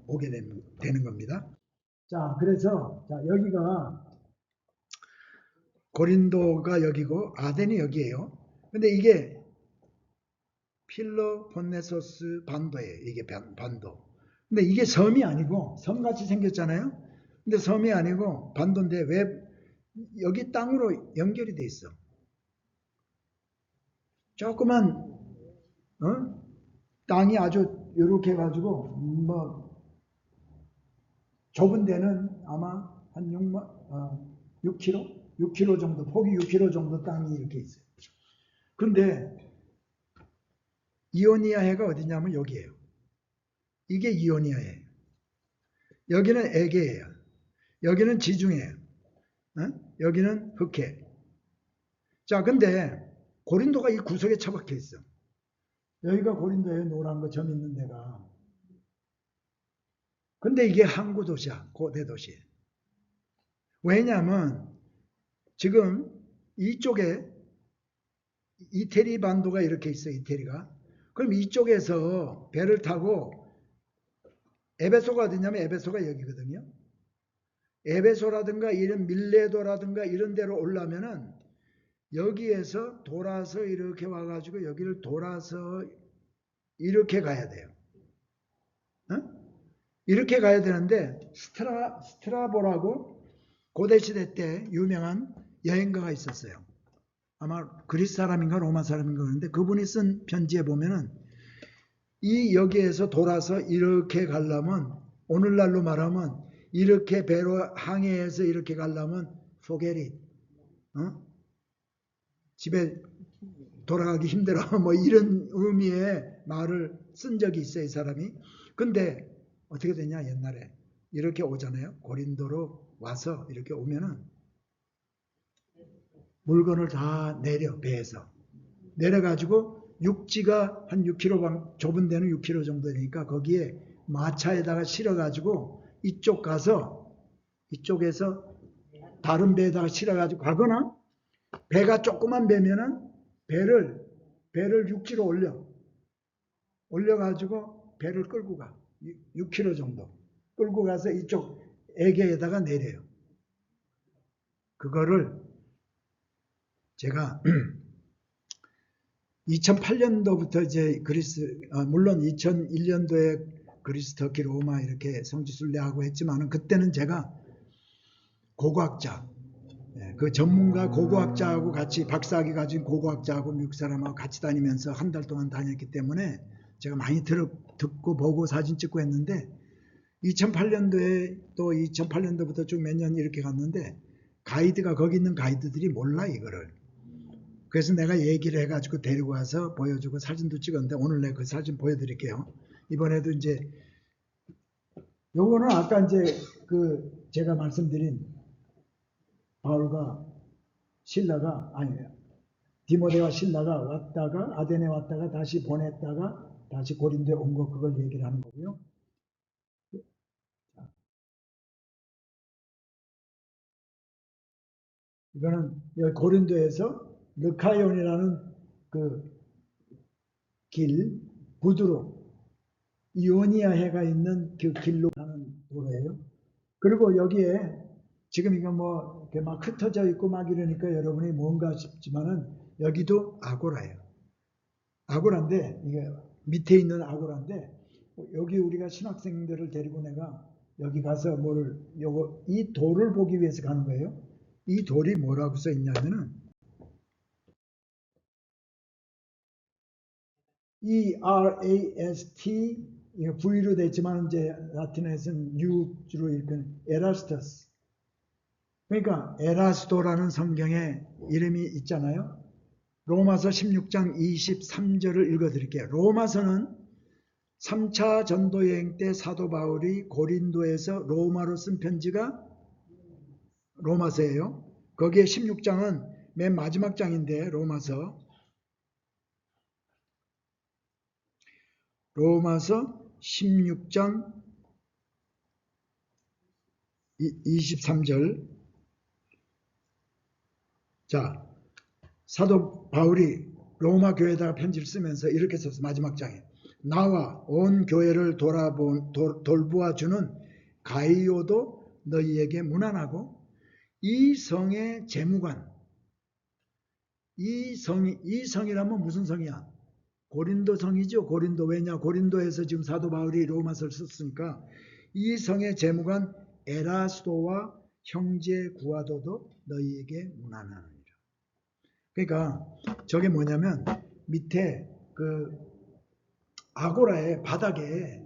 오게 되는 겁니다. 자, 그래서 여기가 고린도가 여기고 아덴이 여기예요. 근데 이게 필로폰네소스 반도예요. 이게 반도. 근데 이게 섬이 아니고 섬같이 생겼잖아요. 근데 섬이 아니고 반도인데 왜 여기 땅으로 연결이 돼 있어. 조그만 땅이 아주 이렇게 해가지고 뭐 좁은 데는 아마 한 6km? 6km 정도, 폭이 6km 정도 땅이 이렇게 있어요. 근데 이오니아해가 어디냐면 여기예요. 이게 이오니아해예요. 여기는 에게예요. 여기는 지중해예요. 여기는 흑해. 자, 근데 고린도가 이 구석에 처박혀 있어. 여기가 고린도에 노란 거 점 있는 데가. 근데 이게 항구 도시야. 고대 도시. 왜냐하면 지금 이쪽에 이태리 반도가 이렇게 있어. 이태리가. 그럼 이쪽에서 배를 타고 에베소가 어디냐면 에베소가 여기거든요. 에베소라든가 이런 밀레도라든가 이런 데로 올라면은 여기에서 돌아서 이렇게 와가지고 여기를 돌아서 이렇게 가야 돼요. 이렇게 가야 되는데 스트라보라고 고대시대 때 유명한 여행가가 있었어요. 아마 그리스 사람인가 로마 사람인가 그러는데 그분이 쓴 편지에 보면은 이 여기에서 돌아서 이렇게 가려면 오늘날로 말하면 이렇게 배로 항해해서 이렇게 가려면 포게릿 집에 돌아가기 힘들어. 뭐 이런 의미의 말을 쓴 적이 있어요, 이 사람이. 근데 어떻게 되냐, 옛날에. 이렇게 오잖아요. 고린도로 와서 이렇게 오면은 물건을 다 내려, 배에서. 내려가지고 육지가 한 6km, 좁은 데는 6km 정도 되니까 거기에 마차에다가 실어가지고 이쪽 가서 이쪽에서 다른 배에다가 실어가지고 가거나 배가 조그만 배면은 배를 육지로 올려가지고 배를 끌고 가. 6km 정도. 끌고 가서 이쪽 애개에다가 내려요. 그거를 제가 2008년도부터 이제 물론 2001년도에 그리스, 터키, 로마 이렇게 성지순례하고 했지만은 그때는 제가 고고학자, 그 전문가 고고학자하고 같이 박사학위 가진 고고학자하고 미국 사람하고 같이 다니면서 한 달 동안 다녔기 때문에 제가 많이 듣고 보고 사진 찍고 했는데 2008년도에 또 2008년도부터 쭉 몇 년 이렇게 갔는데 가이드가 거기 있는 가이드들이 몰라 이거를. 그래서 내가 얘기를 해가지고 데리고 와서 보여주고 사진도 찍었는데 오늘 내가 그 사진 보여드릴게요. 이번에도 이제 요거는 아까 이제 그 제가 말씀드린 바울과 실라가 아니에요. 디모데와 실라가 왔다가 아덴에 왔다가 다시 보냈다가 다시 고린도에 온 거 그걸 얘기를 하는 거고요. 이거는 여기 고린도에서 르카이온이라는 그 길, 부두로 이오니아 해가 있는 그 길로 가는 도로예요. 그리고 여기에 지금 이거 뭐 이렇게 막 흩어져 있고 막 이러니까 여러분이 뭔가 싶지만은 여기도 아고라예요. 아고라인데 이게 밑에 있는 아고라인데 여기 우리가 신학생들을 데리고 내가 여기 가서 이 돌을 보기 위해서 가는 거예요. 이 돌이 뭐라고 써 있냐면은 ERAST V로 됐지만 이제 라틴어에서는 U로 읽은 에라스터스. 그러니까 에라스도라는 성경에 이름이 있잖아요. 로마서 16장 23절을 읽어드릴게요. 로마서는 3차 전도여행 때 사도 바울이 고린도에서 로마로 쓴 편지가 로마서예요. 거기에 16장은 맨 마지막 장인데 로마서 16장 23절. 자, 사도 바울이 로마 교회에다가 편지를 쓰면서 이렇게 썼어. 마지막 장에. 나와 온 교회를 돌보아주는 가이오도 너희에게 문안하고 이 성의 재무관. 이 성이라면 무슨 성이야? 고린도 성이죠. 고린도. 왜냐? 고린도에서 지금 사도 바울이 로마서를 썼으니까 이 성의 재무관 에라스도와 형제 구아도도 너희에게 문안하느니라. 그러니까 저게 뭐냐면 밑에 그 아고라의 바닥에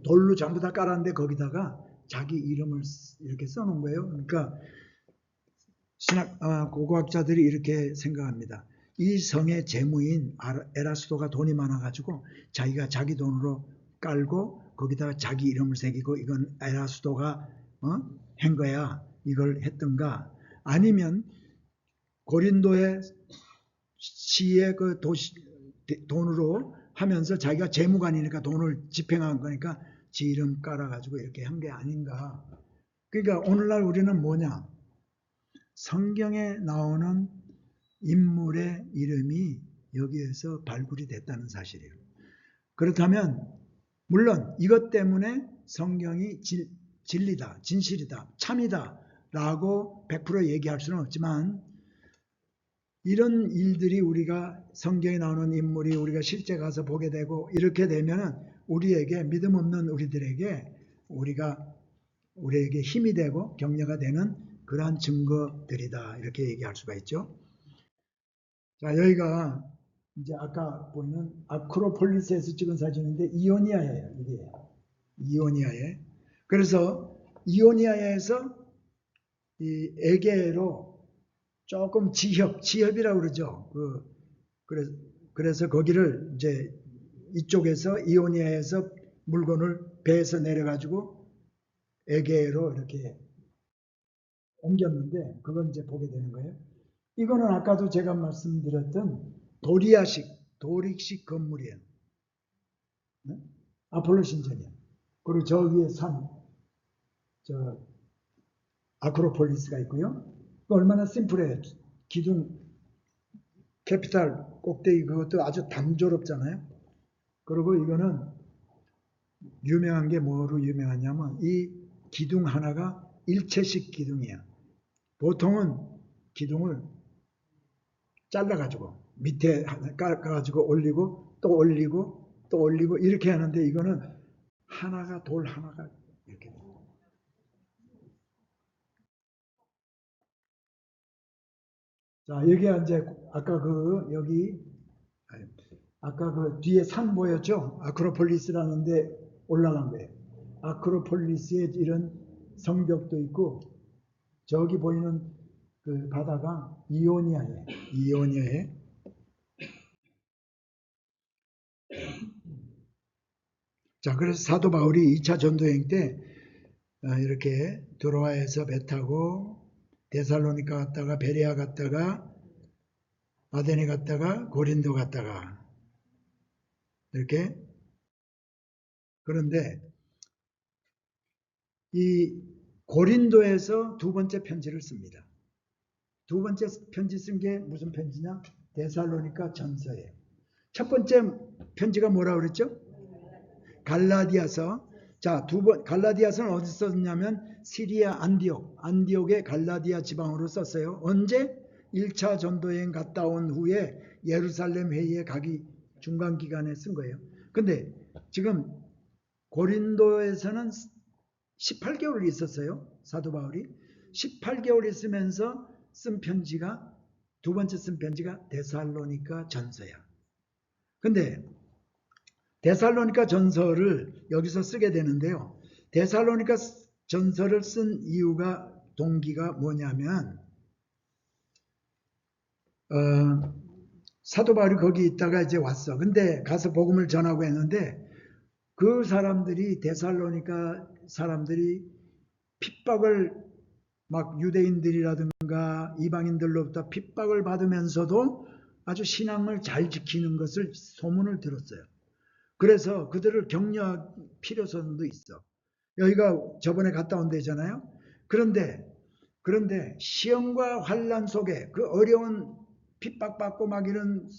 돌로 전부 다 깔았는데 거기다가 자기 이름을 이렇게 써놓은 거예요. 그러니까 고고학자들이 이렇게 생각합니다. 이 성의 재무인 에라스도가 돈이 많아가지고 자기가 자기 돈으로 깔고 거기다가 자기 이름을 새기고 이건 에라스도가 한 거야. 이걸 했던가 아니면 고린도의 시의 그 돈으로 하면서 자기가 재무관이니까 돈을 집행한 거니까 지 이름 깔아가지고 이렇게 한 게 아닌가. 그러니까 오늘날 우리는 뭐냐? 성경에 나오는 인물의 이름이 여기에서 발굴이 됐다는 사실이에요. 그렇다면 물론 이것 때문에 성경이 진리다, 진실이다, 참이다 라고 100% 얘기할 수는 없지만 이런 일들이 우리가 성경에 나오는 인물이 우리가 실제 가서 보게 되고 이렇게 되면 우리에게 믿음 없는 우리들에게 우리에게 힘이 되고 격려가 되는 그러한 증거들이다 이렇게 얘기할 수가 있죠. 자, 여기가 이제 아까 보이는 아크로폴리스에서 찍은 사진인데 이오니아예요. 이게 이오니아에. 그래서 이오니아에서 이 에게로 조금 지협이라고 그러죠. 그래서 거기를 이제 이쪽에서 이오니아에서 물건을 배에서 내려가지고 에게로 이렇게 옮겼는데 그걸 이제 보게 되는 거예요. 이거는 아까도 제가 말씀드렸던 도릭식 건물이에요. 네? 아폴로 신전이에요. 그리고 저 위에 저 아크로폴리스가 있고요. 얼마나 심플해요. 기둥 캐피탈 꼭대기 그것도 아주 단조롭잖아요. 그리고 이거는 유명한 게 뭐로 유명하냐면 이 기둥 하나가 일체식 기둥이야. 보통은 기둥을 잘라가지고 밑에 깔아가지고 올리고 또 올리고 또 올리고 이렇게 하는데 이거는 하나가 돌 하나가 이렇게 돼요. 자, 여기가 이제 아까 아까 그 뒤에 산 보였죠? 아크로폴리스라는데 올라간 거예요. 아크로폴리스에 이런 성벽도 있고 저기 보이는 그 바다가 이오니아에. 자, 그래서 사도 바울이 2차 전도여행 때 이렇게 드로아에서 배 타고 데살로니가 갔다가 베레아 갔다가 아데네 갔다가 고린도 갔다가 이렇게. 그런데 이 고린도에서 두 번째 편지를 씁니다. 두 번째 편지 쓴 게 무슨 편지냐? 데살로니가 전서예요. 첫 번째 편지가 뭐라고 그랬죠? 갈라디아서. 자, 갈라디아서는 어디 썼냐면 시리아 안디옥의 갈라디아 지방으로 썼어요. 언제? 1차 전도여행 갔다 온 후에 예루살렘 회의에 가기 중간 기간에 쓴 거예요. 근데 지금 고린도에서는 18개월 있었어요. 사도 바울이. 18개월 있으면서 쓴 편지가 두 번째 쓴 편지가 데살로니가 전서야. 근데 데살로니가 전서를 여기서 쓰게 되는데요. 데살로니가 전서를 쓴 동기가 뭐냐면 사도 바울이 거기 있다가 이제 왔어. 근데 가서 복음을 전하고 했는데 그 사람들이 데살로니가 사람들이 핍박을 막 유대인들이라든가 이방인들로부터 핍박을 받으면서도 아주 신앙을 잘 지키는 것을 소문을 들었어요. 그래서 그들을 격려할 필요성도 있어. 여기가 저번에 갔다 온 데잖아요. 그런데 시험과 환란 속에 그 어려운 핍박받고 막 이런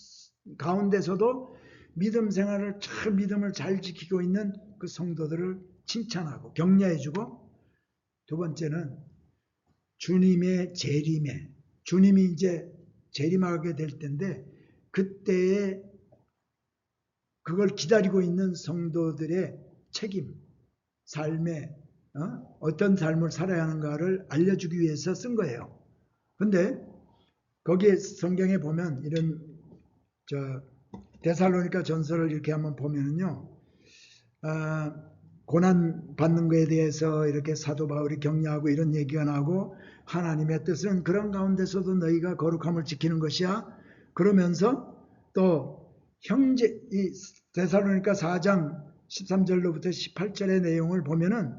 가운데서도 믿음 생활을 참 믿음을 잘 지키고 있는 그 성도들을 칭찬하고 격려해주고, 두 번째는 주님의 재림에, 주님이 이제 재림하게 될 텐데 그때에 그걸 기다리고 있는 성도들의 책임, 삶에 어떤 삶을 살아야 하는가를 알려주기 위해서 쓴 거예요. 근데 거기에 성경에 보면 이런 데살로니가 전서를 이렇게 한번 보면은요, 고난 받는 것에 대해서 이렇게 사도 바울이 격려하고 이런 얘기가 나오고, 하나님의 뜻은 그런 가운데서도 너희가 거룩함을 지키는 것이야. 그러면서 또 이 데살로니가 4장 13절로부터 18절의 내용을 보면은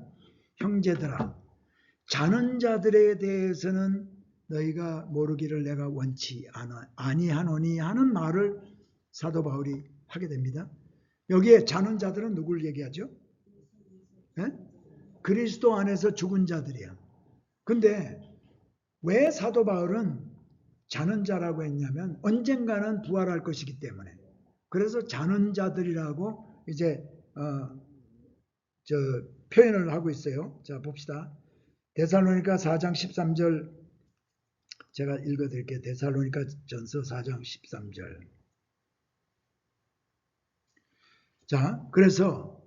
형제들아, 자는 자들에 대해서는 너희가 모르기를 내가 원치 아니하노니 하는 말을 사도 바울이 하게 됩니다. 여기에 자는 자들은 누굴 얘기하죠? 네? 그리스도 안에서 죽은 자들이야. 근데 왜 사도 바울은 자는 자라고 했냐면 언젠가는 부활할 것이기 때문에. 그래서 자는 자들이라고 이제 표현을 하고 있어요. 자, 봅시다. 데살로니가 4장 13절 제가 읽어드릴게요. 데살로니가 전서 4장 13절. 자, 그래서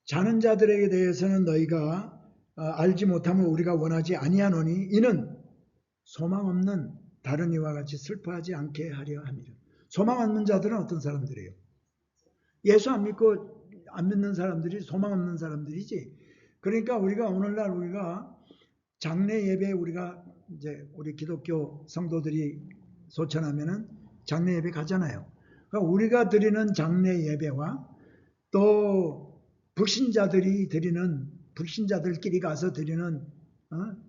자는 자들에게 대해서는 너희가 알지 못하면 우리가 원하지 아니하노니 이는 소망 없는 다른 이와 같이 슬퍼하지 않게 하려 함이라. 소망 없는 자들은 어떤 사람들이에요? 예수 안 믿는 사람들이 소망 없는 사람들이지. 그러니까 우리가 오늘날 장례 예배 우리가 이제 우리 기독교 성도들이 소천하면은 장례 예배 가잖아요. 그러니까 우리가 드리는 장례 예배와 또 불신자들끼리 가서 드리는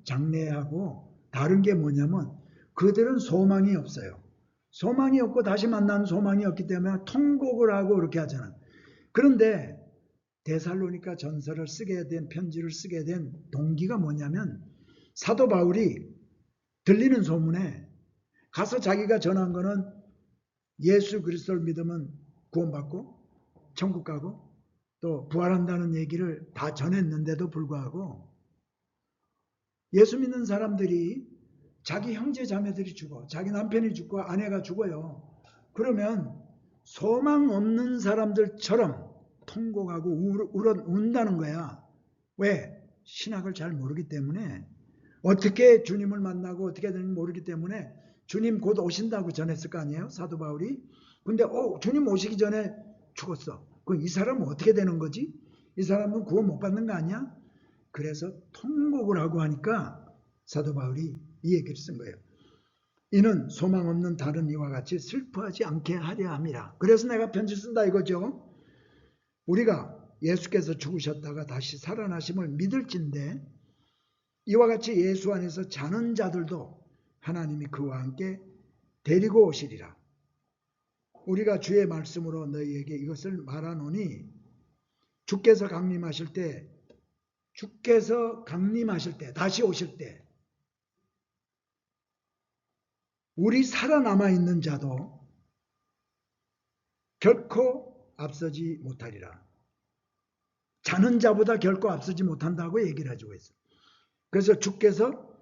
장례하고 다른 게 뭐냐면 그들은 소망이 없어요. 소망이 없고 다시 만나는 소망이 없기 때문에 통곡을 하고 그렇게 하잖아요. 그런데 데살로니가 전서를 쓰게 된 편지를 쓰게 된 동기가 뭐냐면 사도 바울이 들리는 소문에 가서 자기가 전한 거는 예수 그리스도를 믿으면 구원받고 천국 가고 또 부활한다는 얘기를 다 전했는데도 불구하고 예수 믿는 사람들이 자기 형제 자매들이 죽어, 자기 남편이 죽고 아내가 죽어요. 그러면 소망 없는 사람들처럼 통곡하고 운다는 거야. 왜? 신학을 잘 모르기 때문에, 어떻게 주님을 만나고 어떻게 되는지 모르기 때문에 주님 곧 오신다고 전했을 거 아니에요, 사도 바울이. 근데 주님 오시기 전에 죽었어. 그럼 이 사람은 어떻게 되는 거지? 이 사람은 구원 못 받는 거 아니야? 그래서 통곡을 하고 하니까 사도 바울이 이 얘기를 쓴 거예요. 이는 소망 없는 다른 이와 같이 슬퍼하지 않게 하려 함이라. 그래서 내가 편지 쓴다 이거죠. 우리가 예수께서 죽으셨다가 다시 살아나심을 믿을진데 이와 같이 예수 안에서 자는 자들도 하나님이 그와 함께 데리고 오시리라. 우리가 주의 말씀으로 너희에게 이것을 말하노니 주께서 강림하실 때 다시 오실 때 우리 살아남아 있는 자도 결코 앞서지 못하리라. 자는 자보다 결코 앞서지 못한다고 얘기를 해주고 있어요. 그래서 주께서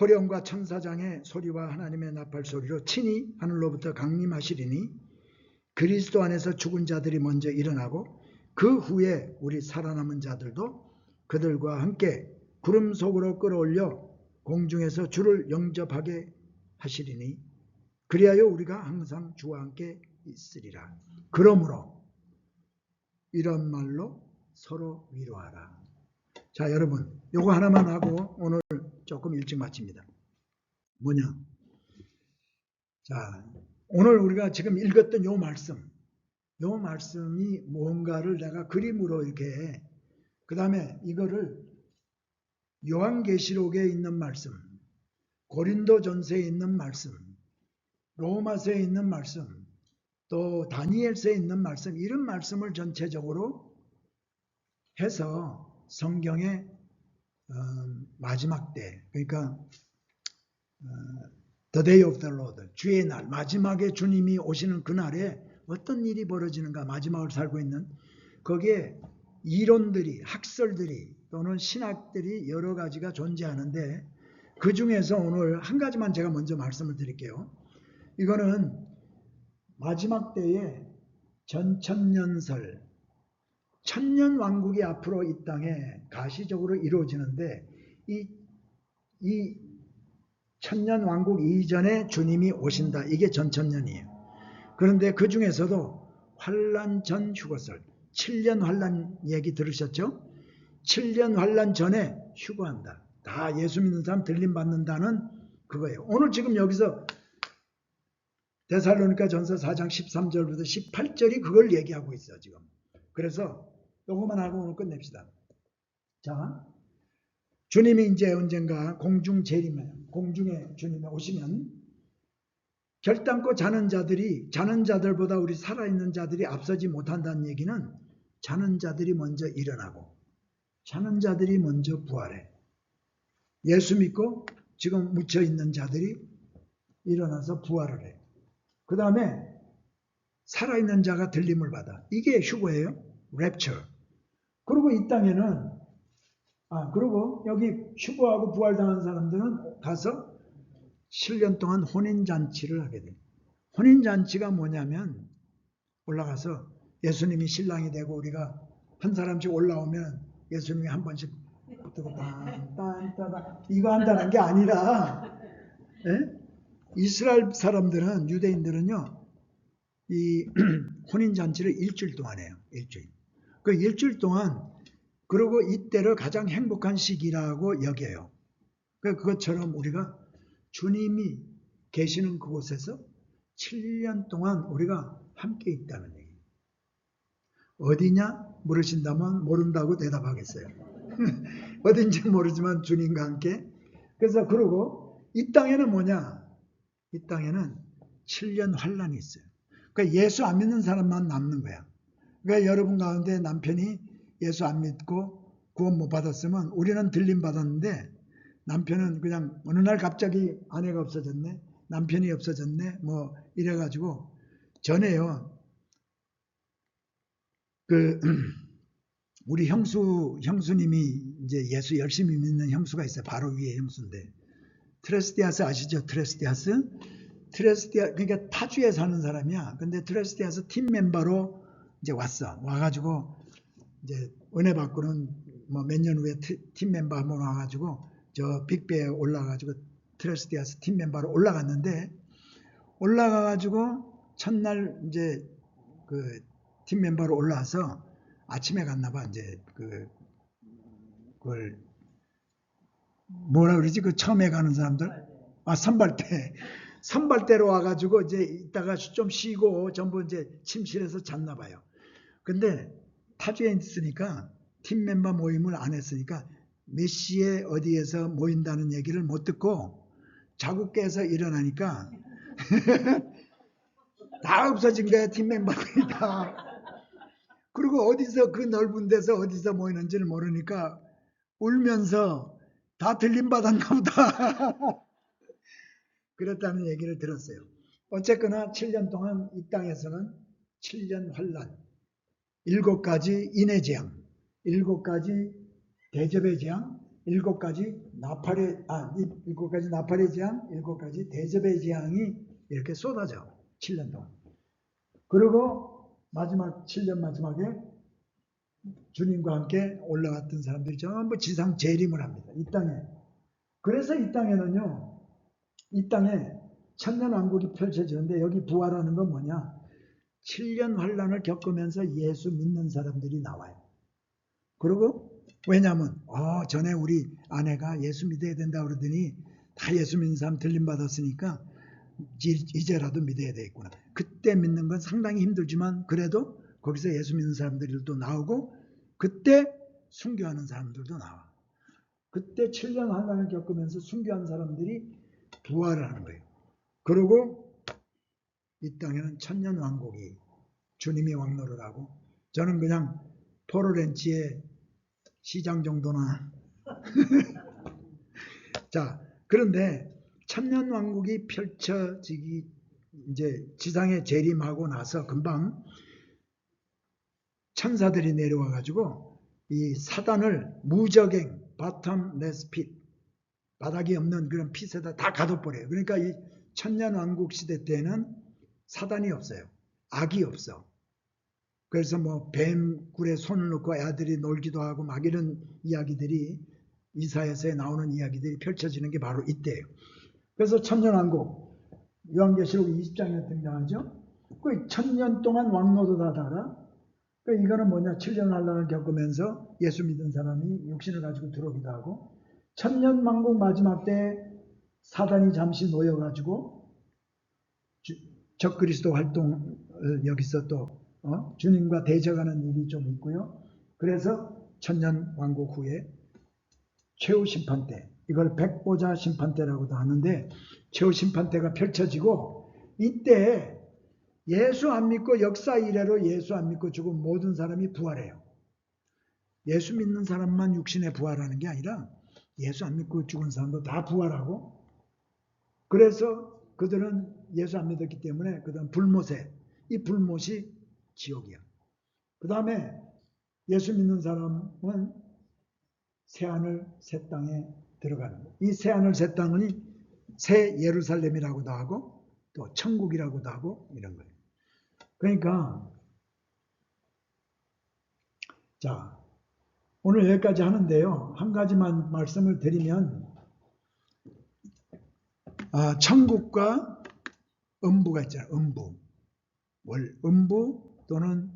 호령과 천사장의 소리와 하나님의 나팔 소리로 친히 하늘로부터 강림하시리니 그리스도 안에서 죽은 자들이 먼저 일어나고 그 후에 우리 살아남은 자들도 그들과 함께 구름 속으로 끌어올려 공중에서 주를 영접하게 하시리니 그리하여 우리가 항상 주와 함께 있으리라. 그러므로 이런 말로 서로 위로하라. 자, 여러분, 요거 하나만 하고 오늘 조금 일찍 마칩니다. 뭐냐? 자, 오늘 우리가 지금 읽었던 요 말씀이 뭔가를 내가 그림으로 이렇게, 그 다음에 이거를 요한계시록에 있는 말씀, 고린도전서에 있는 말씀, 로마서에 있는 말씀, 또 다니엘서에 있는 말씀, 이런 말씀을 전체적으로 해서 성경의 마지막 때, 그러니까 The Day of the Lord, 주의 날, 마지막에 주님이 오시는 그날에 어떤 일이 벌어지는가, 마지막을 살고 있는, 거기에 이론들이, 학설들이 또는 신학들이 여러 가지가 존재하는데 그 중에서 오늘 한 가지만 제가 먼저 말씀을 드릴게요. 이거는 마지막 때에 전천년설, 천년왕국이 앞으로 이 땅에 가시적으로 이루어지는데 이 천년왕국 이전에 주님이 오신다. 이게 전천년이에요. 그런데 그 중에서도 환란 전 휴거설, 7년 환란 얘기 들으셨죠? 7년 환란 전에 휴거한다. 다 예수 믿는 사람 들림 받는다는 그거예요. 오늘 지금 여기서 데살로니가 전서 4장 13절부터 18절이 그걸 얘기하고 있어요, 지금. 그래서 요거만 하고 오늘 끝냅시다. 자, 주님이 이제 언젠가 공중에 주님이 오시면 결단코 자는 자들보다 우리 살아있는 자들이 앞서지 못한다는 얘기는 자는 자들이 먼저 일어나고 자는 자들이 먼저 부활해. 예수 믿고 지금 묻혀있는 자들이 일어나서 부활을 해. 그 다음에 살아있는 자가 들림을 받아. 이게 휴거예요. 랩처. 그리고 이 땅에는 그리고 여기 휴거하고 부활당한 사람들은 가서 7년 동안 혼인잔치를 하게 돼. 혼인잔치가 뭐냐면 올라가서 예수님이 신랑이 되고 우리가 한 사람씩 올라오면 예수님이 한 번씩 딴딴딴 이거 한다는 게 아니라, 이스라엘 사람들은, 유대인들은요, 이 혼인잔치를 일주일 동안 해요. 일주일. 그 일주일 동안, 그리고 이때를 가장 행복한 시기라고 여겨요. 그것처럼 우리가 주님이 계시는 그곳에서 7년 동안 우리가 함께 있다는 얘기예요. 어디냐 물으신다면 모른다고 대답하겠어요. 어딘지 모르지만 주님과 함께. 그래서 그러고 이 땅에는 뭐냐? 이 땅에는 7년 환란이 있어요. 그러니까 예수 안 믿는 사람만 남는 거야. 그러니까 여러분 가운데 남편이 예수 안 믿고 구원 못 받았으면 우리는 들림 받았는데 남편은 그냥 어느 날 갑자기 아내가 없어졌네, 남편이 없어졌네, 뭐 이래가지고 전에요. 우리 형수님이 이제 예수 열심히 믿는 형수가 있어요. 바로 위에 형수인데 트레스디아스 아시죠? 트레스디아스 그러니까 타주에 사는 사람이야. 근데 트레스디아스 팀 멤버로 이제 와가지고 이제 은혜 받고는 뭐 몇 년 후에 팀 멤버 한번 와가지고 저 빅배에 올라가가지고 트레스디아스 팀 멤버로 올라갔는데 올라가가지고 첫날 이제 그 팀 멤버로 올라와서 아침에 갔나봐. 이제 그걸 뭐라 그러지? 그 처음에 가는 사람들? 선발대로 와가지고 이제 이따가 좀 쉬고 전부 이제 침실에서 잤나 봐요. 근데 타주에 있으니까 팀 멤버 모임을 안 했으니까 몇 시에 어디에서 모인다는 얘기를 못 듣고 자고 깨서 일어나니까 다 없어진 거야. 팀 멤버들이 다. 그리고 어디서 그 넓은 데서 어디서 모이는지를 모르니까 울면서 다 들림받았나 보다. 그랬다는 얘기를 들었어요. 어쨌거나 7년 동안 이 땅에서는 7년 환란, 7가지 인해재앙, 7가지 대접의 재앙, 7가지 나팔의 재앙, 7가지 대접의 재앙이 이렇게 쏟아져. 7년 동안. 그리고 마지막 7년 마지막에 주님과 함께 올라갔던 사람들이 전부 지상 재림을 합니다. 이 땅에. 그래서 이 땅에는요. 이 땅에 천년왕국이 펼쳐지는데 여기 부활하는 건 뭐냐? 7년 환란을 겪으면서 예수 믿는 사람들이 나와요. 그리고 왜냐하면 전에 우리 아내가 예수 믿어야 된다 그러더니 다 예수 믿는 사람 들림받았으니까 이제라도 믿어야 되겠구나. 그때 믿는 건 상당히 힘들지만 그래도 거기서 예수 믿는 사람들도 나오고 그때 순교하는 사람들도 나와. 그때 7년 환란을 겪으면서 순교한 사람들이 부활을 하는 거예요. 그리고 이 땅에는 천년왕국이 주님이 왕노를 하고 저는 그냥 포로렌치의 시장 정도나 자 그런데 천년왕국이 펼쳐지기 이제 지상에 재림하고 나서 금방 천사들이 내려와 가지고 이 사단을 무적행 바텀레스 핏 바닥이 없는 그런 핏에다 다 가둬버려요. 그러니까 이 천년왕국 시대 때는 사단이 없어요. 악이 없어. 그래서 뭐 뱀굴에 손을 넣고 아들이 놀기도 하고 막 이런 이야기들이 이사야서에 나오는 이야기들이 펼쳐지는 게 바로 이때예요. 그래서 천년왕국 요한계시록 20장에 등장하죠. 그 천년 동안 왕노릇하다가 그 이거는 뭐냐 7년 환란을 겪으면서 예수 믿은 사람이 육신을 가지고 들어오기도 하고 천년왕국 마지막 때 사단이 잠시 놓여가지고 적그리스도 활동을 여기서 또 주님과 대적하는 일이 좀 있고요. 그래서 천년왕국 후에 최후 심판 때 이걸 백보자 심판 때라고도 하는데 최후 심판 때가 펼쳐지고 이때 예수 안 믿고 역사 이래로 예수 안 믿고 죽은 모든 사람이 부활해요. 예수 믿는 사람만 육신에 부활하는 게 아니라 예수 안 믿고 죽은 사람도 다 부활하고 그래서 그들은 예수 안 믿었기 때문에 그들은 불못에 이 불못이 지옥이야. 그 다음에 예수 믿는 사람은 새하늘 새 땅에 들어가는 거예요. 이 새하늘 새 땅은 새 예루살렘이라고도 하고 또 천국이라고도 하고 이런 거예요. 그러니까 자 오늘 여기까지 하는데요. 한 가지만 말씀을 드리면 천국과 음부가 있잖아요. 음부 또는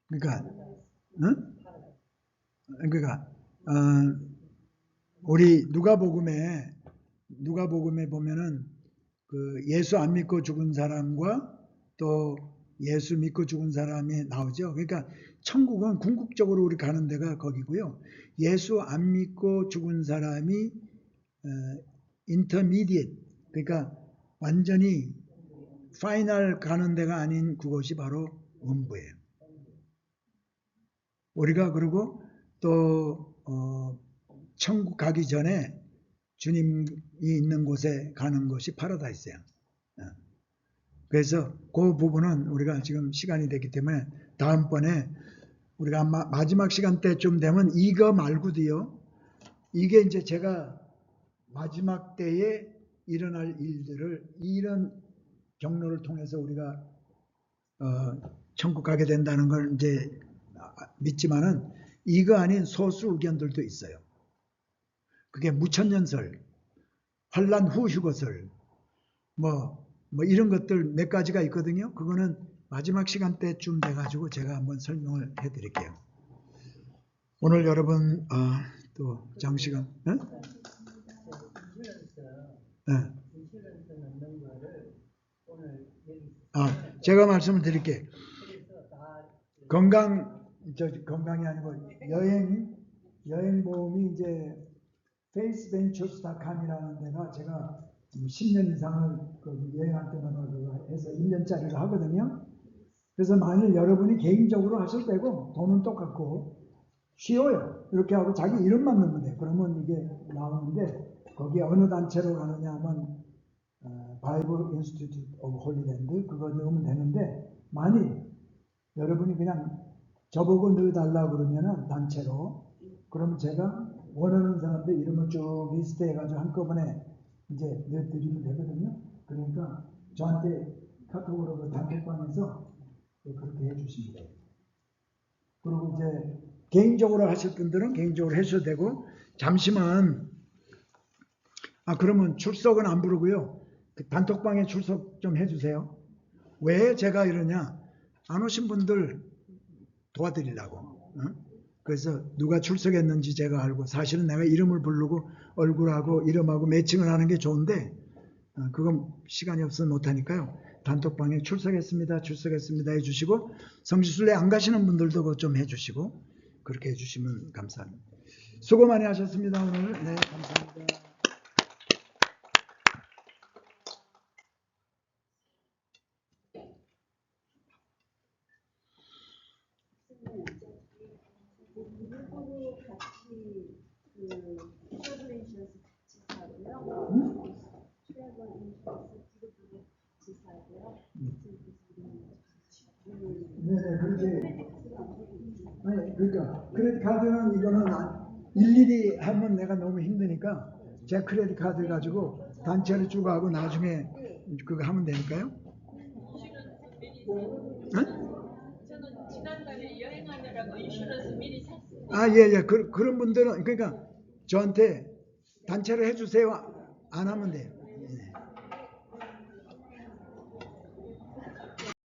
그러니까 우리 누가복음에 보면은 그 예수 안 믿고 죽은 사람과 또 예수 믿고 죽은 사람이 나오죠. 그러니까 천국은 궁극적으로 우리 가는 데가 거기고요. 예수 안 믿고 죽은 사람이 인터미디에이트, 그러니까 완전히 파이널 가는 데가 아닌 그것이 바로 음부예요. 우리가 그리고 또 천국 가기 전에 주님이 있는 곳에 가는 것이 파라다이스예요. 그래서 그 부분은 우리가 지금 시간이 됐기 때문에 다음번에 우리가 마지막 시간 때쯤 되면 이거 말고도요. 이게 이제 제가 마지막 때에 일어날 일들을 이런 경로를 통해서 우리가 천국 가게 된다는 걸 이제 믿지만은 이거 아닌 소수 의견들도 있어요. 그게 무천년설, 환란 후 휴거설, 뭐 이런 것들 몇 가지가 있거든요. 그거는 마지막 시간 때쯤 돼가지고 제가 한번 설명을 해드릴게요. 오늘 여러분 또 장시간, 제가 말씀을 드릴게요. 건강이 아니고 여행 보험이 이제 페이스벤처스닷컴이라는 데가 제가 10년 이상을 여행할 때마다 해서 1년짜리를 하거든요. 그래서 만일 여러분이 개인적으로 하실 때고 돈은 똑같고 쉬워요. 이렇게 하고 자기 이름만 넣으면 돼요. 그러면 이게 나오는데 거기에 어느 단체로 가느냐 하면 바이블 인스티튜트 오브 홀리랜드 그거 넣으면 되는데 만일 여러분이 그냥 저보고 넣어달라고 그러면은 단체로 그러면 제가 원하는 사람들 이름을 쭉 리스트해가지고 한꺼번에 이제 넣어드리면 되거든요. 그러니까 저한테 카톡으로 그 단톡방에서 그렇게 해주시면 돼요. 그리고 이제 개인적으로 하실 분들은 개인적으로 하셔도 되고 잠시만 그러면 출석은 안 부르고요. 그 단톡방에 출석 좀 해주세요. 왜 제가 이러냐? 안 오신 분들 도와드리려고. 그래서 누가 출석했는지 제가 알고 사실은 내가 이름을 부르고 얼굴하고 이름하고 매칭을 하는 게 좋은데 그건 시간이 없어서 못하니까요. 단톡방에 출석했습니다 해주시고 성지순례 안 가시는 분들도 그것 좀 해주시고 그렇게 해주시면 감사합니다. 수고 많이 하셨습니다. 오늘. 네, 감사합니다. 네, 그렇게. 그러니까 크레딧 카드는 이거는 일일이 하면 내가 너무 힘드니까 제 크레딧 카드 가지고 단체로 쭉 하고 나중에 그거 하면 되니까요. 저는 지난달에 여행하느라고 인슈런스 미리 샀어요. 예. 그런 분들은 그러니까 저한테 단체로 해주세요. 안 하면 돼요.